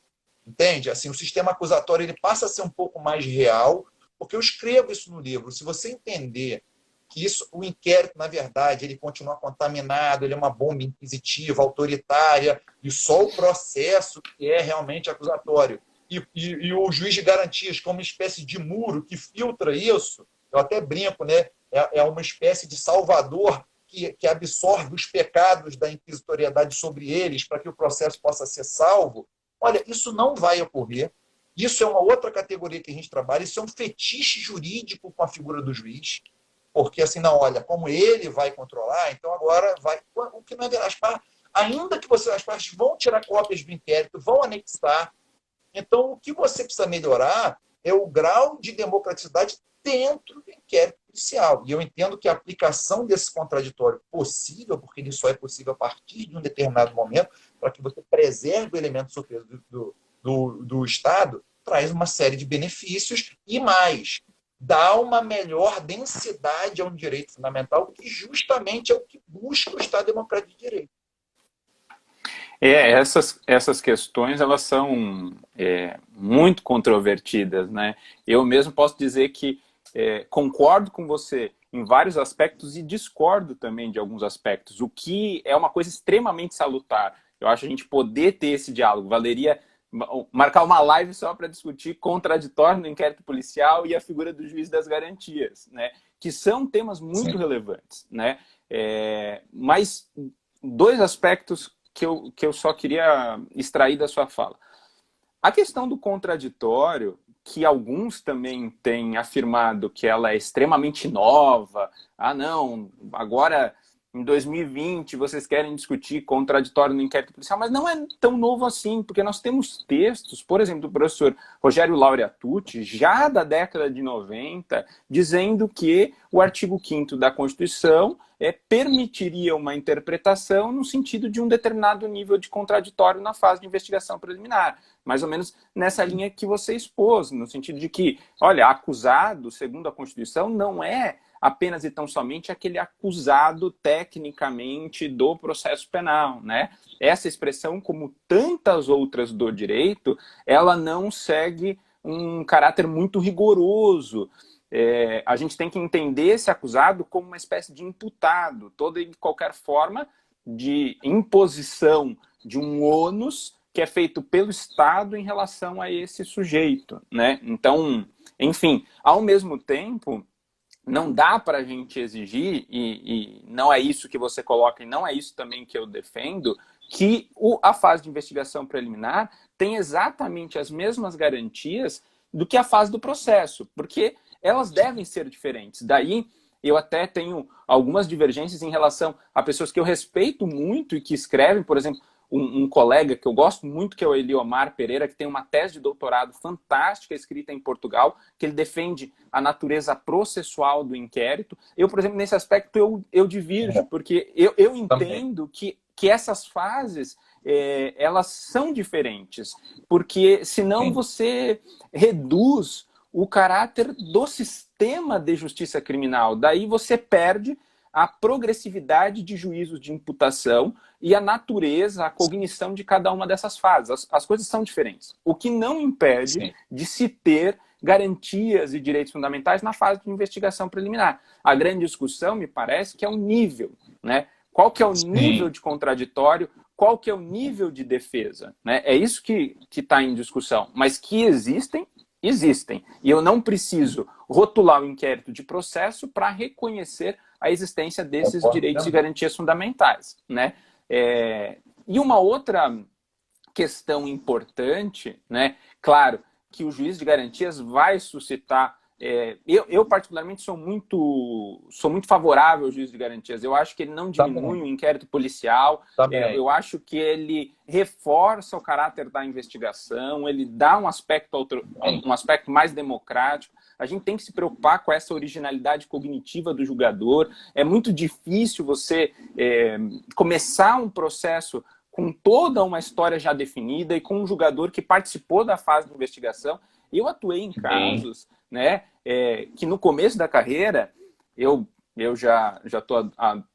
entende? Assim, o sistema acusatório ele passa a ser um pouco mais real, porque eu escrevo isso no livro. Se você entender que o inquérito, na verdade, ele continua contaminado, ele é uma bomba inquisitiva, autoritária, e só o processo que é realmente acusatório. E o juiz de garantias, como uma espécie de muro que filtra isso, eu até brinco, né? É uma espécie de salvador que absorve os pecados da inquisitoriedade sobre eles para que o processo possa ser salvo. Olha, isso não vai ocorrer. Isso é uma outra categoria que a gente trabalha, isso é um fetiche jurídico com a figura do juiz. Porque assim, não, olha, como ele vai controlar, então agora vai. O que não é verdade. Ainda que as partes vão tirar cópias do inquérito, vão anexar. Então, o que você precisa melhorar é o grau de democraticidade dentro do inquérito policial. E eu entendo que a aplicação desse contraditório possível, porque ele só é possível a partir de um determinado momento, para que você preserve o elemento surpresa do Estado, traz uma série de benefícios e mais. Dá uma melhor densidade a um direito fundamental, que justamente é o que busca o Estado Democrático de Direito. Essas questões, elas são muito controvertidas, né? Eu mesmo posso dizer que concordo com você em vários aspectos e discordo também de alguns aspectos, o que é uma coisa extremamente salutar. Eu acho a gente poder ter esse diálogo. Valeria marcar uma live só para discutir contraditório no inquérito policial e a figura do juiz das garantias, né? Que são temas muito Sim. relevantes, né? Mas dois aspectos que eu só queria extrair da sua fala. A questão do contraditório, que alguns também têm afirmado que ela é extremamente nova. Ah, não, agora em 2020 vocês querem discutir contraditório no inquérito policial, mas não é tão novo assim, porque nós temos textos, por exemplo, do professor Rogério Laureatucci, já da década de 90, dizendo que o artigo 5º da Constituição permitiria uma interpretação no sentido de um determinado nível de contraditório na fase de investigação preliminar. Mais ou menos nessa linha que você expôs, no sentido de que, olha, acusado, segundo a Constituição, não é apenas e tão somente aquele acusado tecnicamente do processo penal, né? Essa expressão, como tantas outras do direito, ela não segue um caráter muito rigoroso. A gente tem que entender esse acusado como uma espécie de imputado, toda e qualquer forma de imposição de um ônus que é feito pelo Estado em relação a esse sujeito, né? Então, enfim, ao mesmo tempo, não dá para a gente exigir, e não é isso que você coloca, e não é isso também que eu defendo, que a fase de investigação preliminar tem exatamente as mesmas garantias do que a fase do processo, porque elas devem ser diferentes. Daí, eu até tenho algumas divergências em relação a pessoas que eu respeito muito e que escrevem, por exemplo, um colega que eu gosto muito, que é o Eliomar Pereira, que tem uma tese de doutorado fantástica escrita em Portugal, que ele defende a natureza processual do inquérito. Eu, por exemplo, nesse aspecto, eu divirjo, porque eu entendo que essas fases, elas são diferentes, porque senão você reduz o caráter do sistema de justiça criminal. Daí você perde a progressividade de juízos de imputação e a natureza, a cognição de cada uma dessas fases. As coisas são diferentes. O que não impede Sim. de se ter garantias e direitos fundamentais na fase de investigação preliminar. A grande discussão, me parece, que é o nível, né? Qual que é o nível de contraditório, qual que é o nível de defesa, né? É isso que está em discussão. Mas que existem, existem. E eu não preciso rotular o inquérito de processo para reconhecer a existência desses direitos e garantias fundamentais, né? E uma outra questão importante, né? Claro que o juiz de garantias vai suscitar. Eu particularmente sou muito favorável ao juiz de garantias. Eu acho que ele não diminui o inquérito policial. Eu acho que ele reforça o caráter da investigação. Ele dá um aspecto mais democrático. A gente tem que se preocupar com essa originalidade cognitiva do julgador. É muito difícil você começar um processo com toda uma história já definida e com um julgador que participou da fase de investigação. Eu atuei em casos, né, que no começo da carreira, eu já estou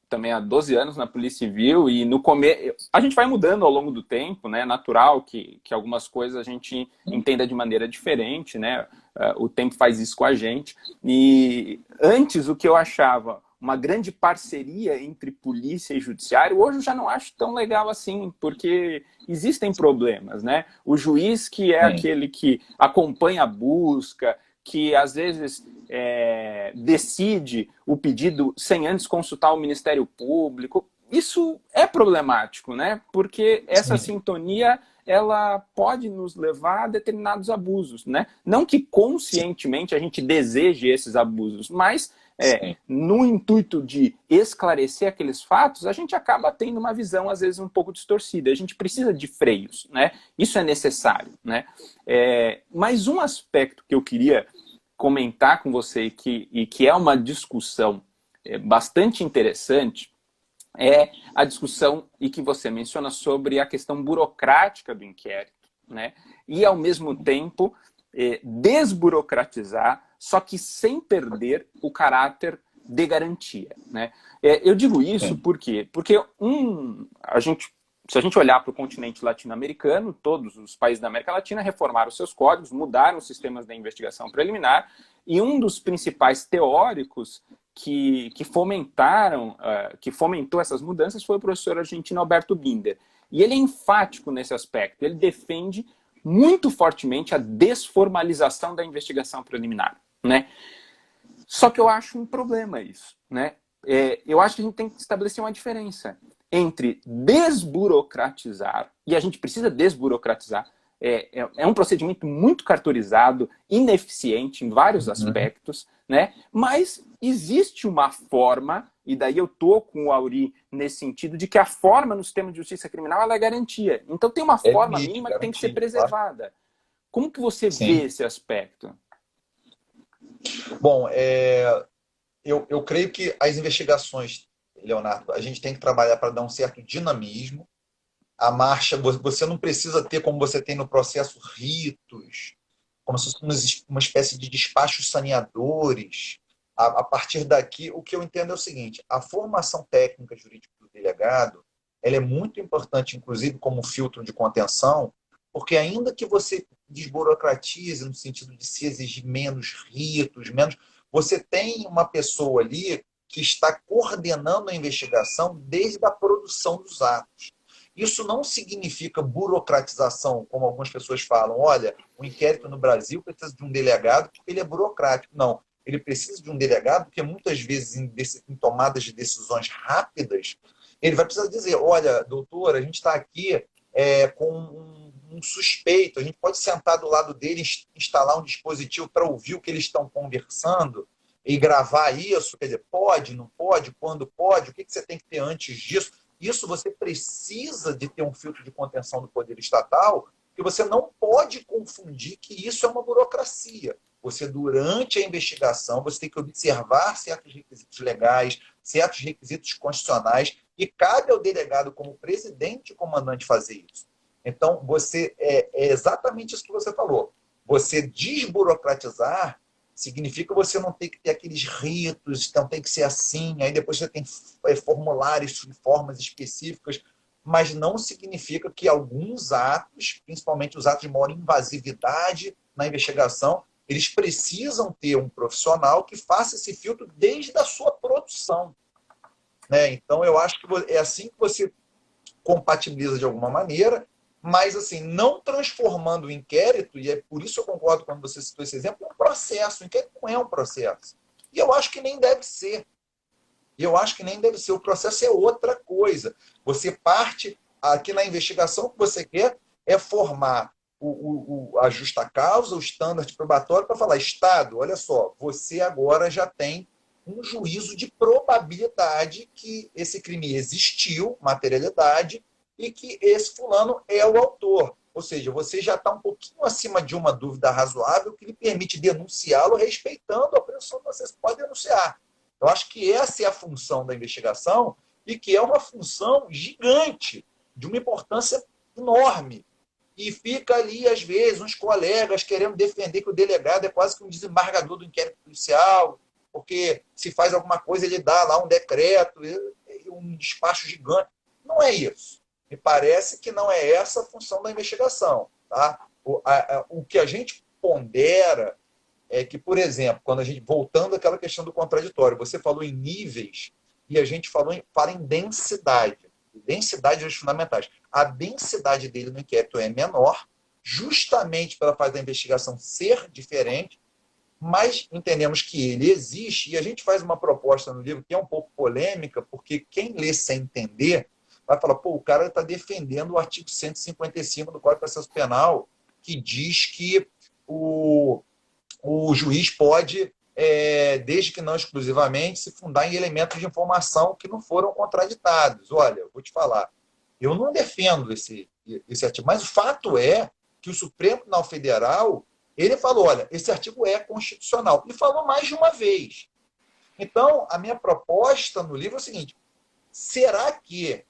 também há 12 anos na Polícia Civil, e no começo a gente vai mudando ao longo do tempo, né? É natural que algumas coisas a gente entenda de maneira diferente, né? O tempo faz isso com a gente. E antes, o que eu achava uma grande parceria entre polícia e judiciário, hoje eu já não acho tão legal assim, porque existem problemas, né? O juiz, que é aquele que acompanha a busca, que às vezes decide o pedido sem antes consultar o Ministério Público, isso é problemático, né? Porque essa sintonia, ela pode nos levar a determinados abusos, né? Não que conscientemente a gente deseje esses abusos, mas no intuito de esclarecer aqueles fatos, a gente acaba tendo uma visão, às vezes, um pouco distorcida. A gente precisa de freios, né? Isso é necessário, né? Mas um aspecto que eu queria comentar com você e que é uma discussão bastante interessante é a discussão e que você menciona sobre a questão burocrática do inquérito, né? E, ao mesmo tempo, desburocratizar, só que sem perder o caráter de garantia, né? Eu digo isso por quê? Porque a gente se a gente olhar para o continente latino-americano, todos os países da América Latina reformaram seus códigos, mudaram os sistemas da investigação preliminar, e um dos principais teóricos que fomentou essas mudanças foi o professor argentino Alberto Binder. E ele é enfático nesse aspecto, ele defende muito fortemente a desformalização da investigação preliminar, né? Só que eu acho um problema isso, né? Eu acho que a gente tem que estabelecer uma diferença entre desburocratizar, e a gente precisa desburocratizar, é um procedimento muito cartorizado, ineficiente em vários aspectos, né? Mas existe uma forma, e daí eu tô com o Auri nesse sentido, de que a forma no sistema de justiça criminal ela é garantia. Então tem uma forma mínima que tem que ser preservada. Como que você vê esse aspecto? Bom, eu creio que as investigações, Leonardo, a gente tem que trabalhar para dar um certo dinamismo. A marcha, você não precisa ter, como você tem no processo, ritos, como se fosse uma espécie de despachos saneadores. A partir daqui, o que eu entendo é o seguinte: a formação técnica jurídica do delegado, ela é muito importante, inclusive, como filtro de contenção, porque ainda que você desburocratize no sentido de se exigir menos ritos, você tem uma pessoa ali que está coordenando a investigação desde a produção dos atos. Isso não significa burocratização, como algumas pessoas falam. Olha, o inquérito no Brasil precisa de um delegado porque ele é burocrático. Não, ele precisa de um delegado porque muitas vezes em tomadas de decisões rápidas, ele vai precisar dizer, olha, doutor, a gente está aqui com um suspeito, a gente pode sentar do lado dele, instalar um dispositivo para ouvir o que eles estão conversando e gravar isso, quer dizer, pode, não pode, quando pode, o que você tem que ter antes disso. Isso você precisa de ter um filtro de contenção do poder estatal, que você não pode confundir que isso é uma burocracia. Você, durante a investigação, você tem que observar certos requisitos legais, certos requisitos constitucionais, e cabe ao delegado, como presidente e comandante, fazer isso. Então, é exatamente isso que você falou. Você desburocratizar significa você não ter que ter aqueles ritos, então tem que ser assim, aí depois você tem formulários, formas específicas, mas não significa que alguns atos, principalmente os atos de maior invasividade na investigação, eles precisam ter um profissional que faça esse filtro desde a sua produção, né? Então, eu acho que é assim que você compatibiliza de alguma maneira, mas assim, não transformando o inquérito, e é por isso eu concordo quando você citou esse exemplo, um processo. O inquérito não é um processo. E eu acho que nem deve ser. O processo é outra coisa. Você parte, aqui na investigação, o que você quer é formar a justa causa, o standard probatório, para falar, Estado, olha só, você agora já tem um juízo de probabilidade que esse crime existiu, materialidade, e que esse fulano é o autor. Ou seja, você já está um pouquinho acima de uma dúvida razoável que lhe permite denunciá-lo respeitando a presunção que você pode denunciar. Eu acho que essa é a função da investigação e que é uma função gigante, de uma importância enorme. E fica ali, às vezes, uns colegas querendo defender que o delegado é quase que um desembargador do inquérito policial, porque se faz alguma coisa ele dá lá um decreto, um despacho gigante. Não é isso. Me parece que não é essa a função da investigação. Tá? O que a gente pondera é que, por exemplo, quando a gente, voltando àquela questão do contraditório, você falou em níveis e a gente fala em densidade. Densidade dos fundamentais. A densidade dele no inquérito é menor, justamente pela fase da investigação ser diferente, mas entendemos que ele existe e a gente faz uma proposta no livro que é um pouco polêmica, porque quem lê sem entender vai falar, pô, o cara está defendendo o artigo 155 do Código de Processo Penal, que diz que o juiz pode, desde que não exclusivamente, se fundar em elementos de informação que não foram contraditados. Olha, eu vou te falar, eu não defendo esse artigo, mas o fato é que o Supremo Tribunal Federal, ele falou, olha, esse artigo é constitucional. E falou mais de uma vez. Então, a minha proposta no livro é o seguinte, será que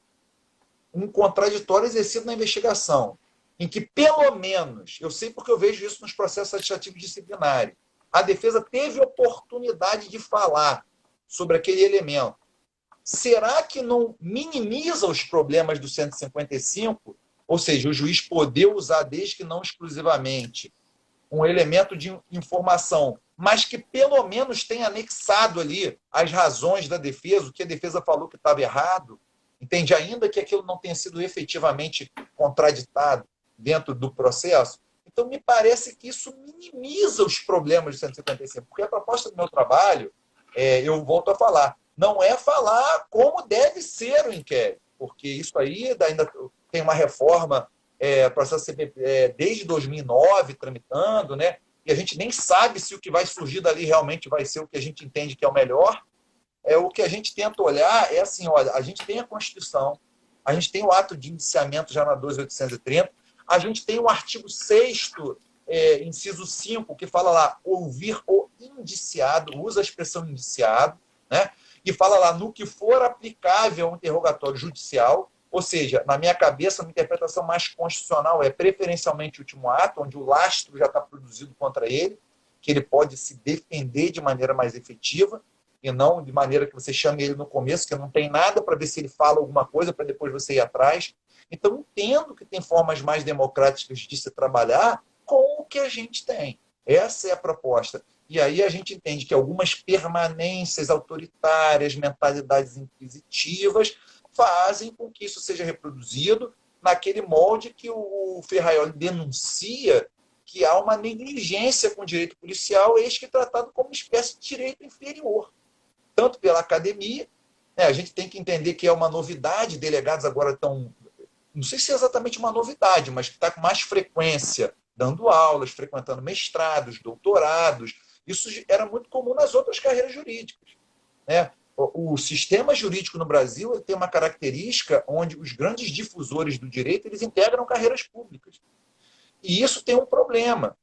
um contraditório exercido na investigação, em que, pelo menos, eu sei porque eu vejo isso nos processos administrativos disciplinares, a defesa teve oportunidade de falar sobre aquele elemento, será que não minimiza os problemas do 155? Ou seja, o juiz poder usar, desde que não exclusivamente, um elemento de informação, mas que pelo menos tenha anexado ali as razões da defesa, o que a defesa falou que estava errado, entende? Ainda que aquilo não tenha sido efetivamente contraditado dentro do processo. Então, me parece que isso minimiza os problemas do 155, porque a proposta do meu trabalho, eu volto a falar, não é falar como deve ser o inquérito, porque isso aí ainda tem uma reforma processo CPP desde 2009 tramitando, né? E a gente nem sabe se o que vai surgir dali realmente vai ser o que a gente entende que é o melhor. O que a gente tenta olhar é assim, olha, a gente tem a Constituição, a gente tem o ato de indiciamento já na 12.830, a gente tem o artigo 6º, inciso 5, que fala lá, ouvir o indiciado, usa a expressão indiciado, né? E fala lá, no que for aplicável ao interrogatório judicial, ou seja, na minha cabeça, uma interpretação mais constitucional é preferencialmente o último ato, onde o lastro já está produzido contra ele, que ele pode se defender de maneira mais efetiva, e não de maneira que você chame ele no começo, que não tem nada para ver se ele fala alguma coisa para depois você ir atrás. Então, entendo que tem formas mais democráticas de se trabalhar com o que a gente tem. Essa é a proposta. E aí a gente entende que algumas permanências autoritárias, mentalidades inquisitivas, fazem com que isso seja reproduzido naquele molde que o Ferraioli denuncia, que há uma negligência com o direito policial, eis que tratado como uma espécie de direito inferior, tanto pela academia, né, a gente tem que entender que é uma novidade, delegados agora estão, não sei se é exatamente uma novidade, mas que está com mais frequência, dando aulas, frequentando mestrados, doutorados, isso era muito comum nas outras carreiras jurídicas, né? O sistema jurídico no Brasil ele tem uma característica onde os grandes difusores do direito eles integram carreiras públicas. E isso tem um problema.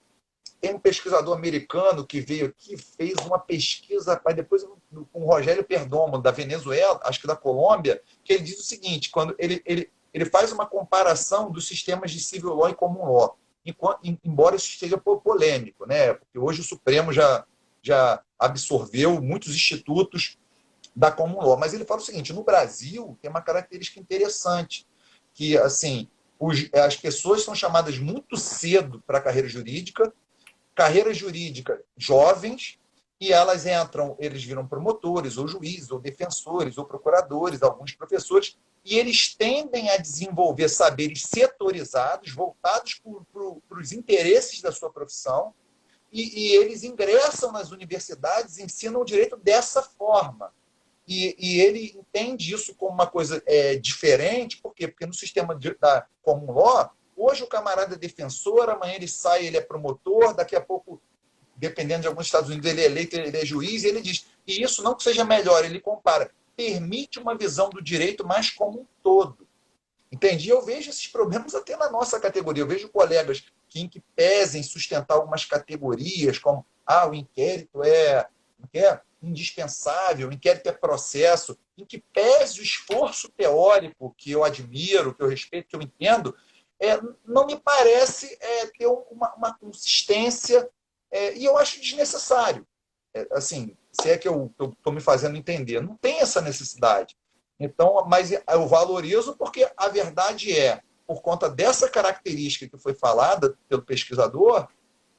Tem um pesquisador americano que veio aqui, fez uma pesquisa, depois com o Rogério Perdomo, da Venezuela, acho que da Colômbia, que ele diz o seguinte, quando ele faz uma comparação dos sistemas de civil law e common law, embora isso seja polêmico, né? Porque hoje o Supremo já absorveu muitos institutos da common law. Mas ele fala o seguinte, no Brasil tem uma característica interessante, que assim, as pessoas são chamadas muito cedo para a carreira jurídica jovens, e elas entram, eles viram promotores, ou juízes, ou defensores, ou procuradores, alguns professores, e eles tendem a desenvolver saberes setorizados, voltados para os interesses da sua profissão, e eles ingressam nas universidades e ensinam o direito dessa forma. E ele entende isso como uma coisa diferente, por quê? Porque no sistema da common law, hoje o camarada é defensor, amanhã ele sai, ele é promotor, daqui a pouco, dependendo de alguns Estados Unidos, ele é eleito, ele é juiz, e ele diz, e isso não que seja melhor, ele compara, permite uma visão do direito mais como um todo. Entende? E eu vejo esses problemas até na nossa categoria. Eu vejo colegas que, em que pesem sustentar algumas categorias, como o inquérito é indispensável, o inquérito é processo, em que pese o esforço teórico, que eu admiro, que eu respeito, que eu entendo, não me parece ter uma consistência, e eu acho desnecessário. Assim, se é que eu estou me fazendo entender, não tem essa necessidade. Então, mas eu valorizo porque a verdade por conta dessa característica que foi falada pelo pesquisador,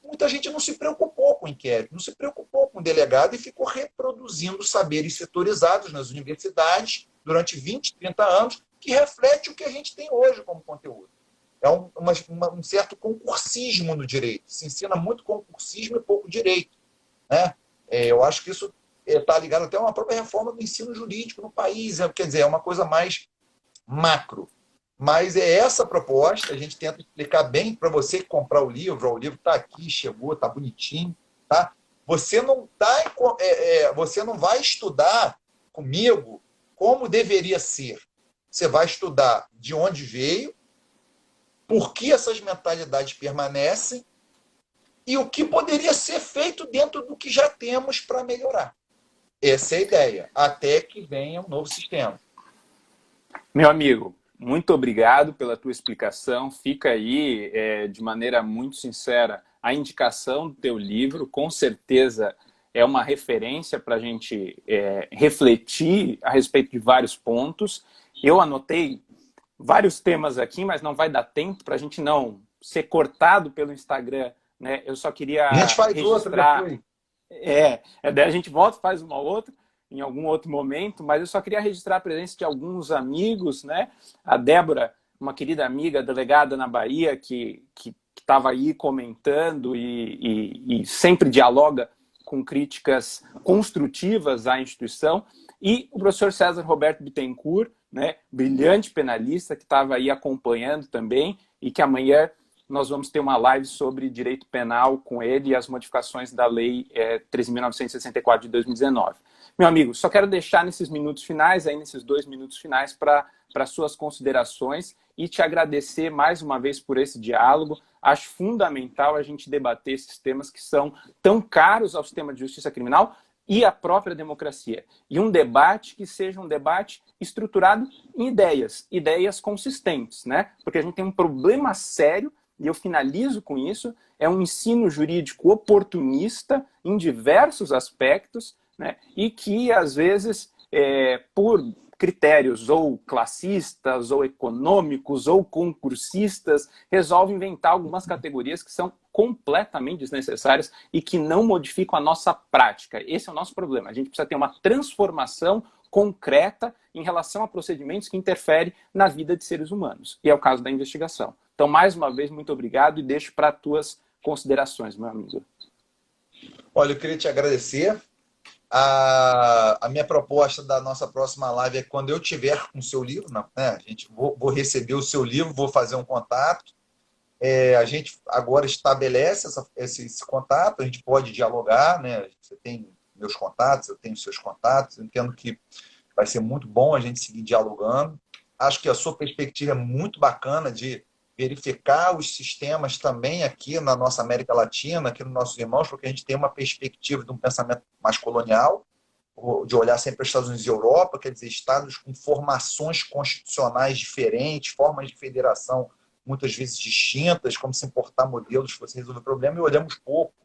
muita gente não se preocupou com o inquérito, não se preocupou com o delegado e ficou reproduzindo saberes setorizados nas universidades durante 20, 30 anos, que reflete o que a gente tem hoje como conteúdo. É um certo concursismo no direito. Se ensina muito concursismo e pouco direito, né? Eu acho que isso está ligado até a uma própria reforma do ensino jurídico no país. Quer dizer, é uma coisa mais macro. Mas é essa proposta, a gente tenta explicar bem para você comprar o livro está aqui, chegou, está bonitinho. Tá? Você não vai estudar comigo como deveria ser. Você vai estudar de onde veio, por que essas mentalidades permanecem e o que poderia ser feito dentro do que já temos para melhorar. Essa é a ideia, até que venha um novo sistema. Meu amigo, muito obrigado pela tua explicação. Fica aí, de maneira muito sincera, a indicação do teu livro. Com certeza é uma referência para a gente refletir a respeito de vários pontos. Eu anotei vários temas aqui, mas não vai dar tempo para a gente não ser cortado pelo Instagram, né? Eu só queria A gente faz registrar... outra depois. Daí a gente volta, faz uma outra, em algum outro momento, mas eu só queria registrar a presença de alguns amigos, né? A Débora, uma querida amiga, delegada na Bahia, que estava aí comentando e sempre dialoga com críticas construtivas à instituição, e o professor César Roberto Bittencourt, né, brilhante penalista, que estava aí acompanhando também, e que amanhã nós vamos ter uma live sobre direito penal com ele e as modificações da Lei 13.964 de 2019. Meu amigo, só quero deixar nesses minutos finais, aí nesses 2 minutos finais, para suas considerações e te agradecer mais uma vez por esse diálogo. Acho fundamental a gente debater esses temas que são tão caros ao sistema de justiça criminal e à própria democracia. E um debate que seja um debate estruturado em ideias consistentes, né? Porque a gente tem um problema sério, e eu finalizo com isso, é um ensino jurídico oportunista em diversos aspectos, né? E que, às vezes, por critérios ou classistas, ou econômicos, ou concursistas, resolve inventar algumas categorias que são completamente desnecessárias e que não modificam a nossa prática. Esse é o nosso problema. A gente precisa ter uma transformação concreta em relação a procedimentos que interferem na vida de seres humanos. E é o caso da investigação. Então, mais uma vez, muito obrigado e deixo para as tuas considerações, meu amigo. Olha, eu queria te agradecer. A minha proposta da nossa próxima live é quando eu tiver com o seu livro, né? Vou receber o seu livro, vou fazer um contato. A gente agora estabelece esse contato, a gente pode dialogar, né? Você tem meus contatos, eu tenho seus contatos, eu entendo que vai ser muito bom a gente seguir dialogando. Acho que a sua perspectiva é muito bacana de verificar os sistemas também aqui na nossa América Latina, aqui nos nossos irmãos, porque a gente tem uma perspectiva de um pensamento mais colonial, de olhar sempre para os Estados Unidos e Europa, quer dizer, estados com formações constitucionais diferentes, formas de federação muitas vezes distintas, como se importar modelos para você resolver o problema, e olhamos pouco.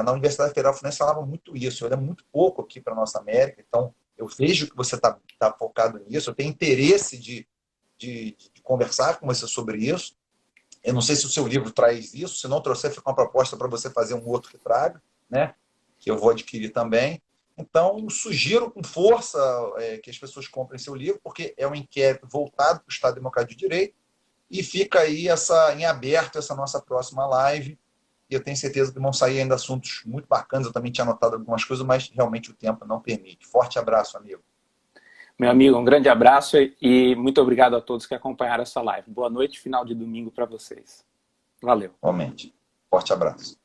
Na Universidade Federal Fluminense falava muito isso, olha muito pouco aqui para a nossa América, então eu vejo que você está focado nisso, eu tenho interesse de conversar com você sobre isso. Eu não sei se o seu livro traz isso, se não trouxer, fica uma proposta para você fazer um outro que traga, né? Que eu vou adquirir também. Então, sugiro com força que as pessoas comprem seu livro, porque é um inquérito voltado para o Estado Democrático de Direito, e fica aí em aberto essa nossa próxima live, e eu tenho certeza que vão sair ainda assuntos muito bacanas. Eu também tinha anotado algumas coisas, mas realmente o tempo não permite. Forte abraço, amigo. Meu amigo, um grande abraço e muito obrigado a todos que acompanharam essa live. Boa noite, final de domingo para vocês. Valeu. Realmente. Forte abraço.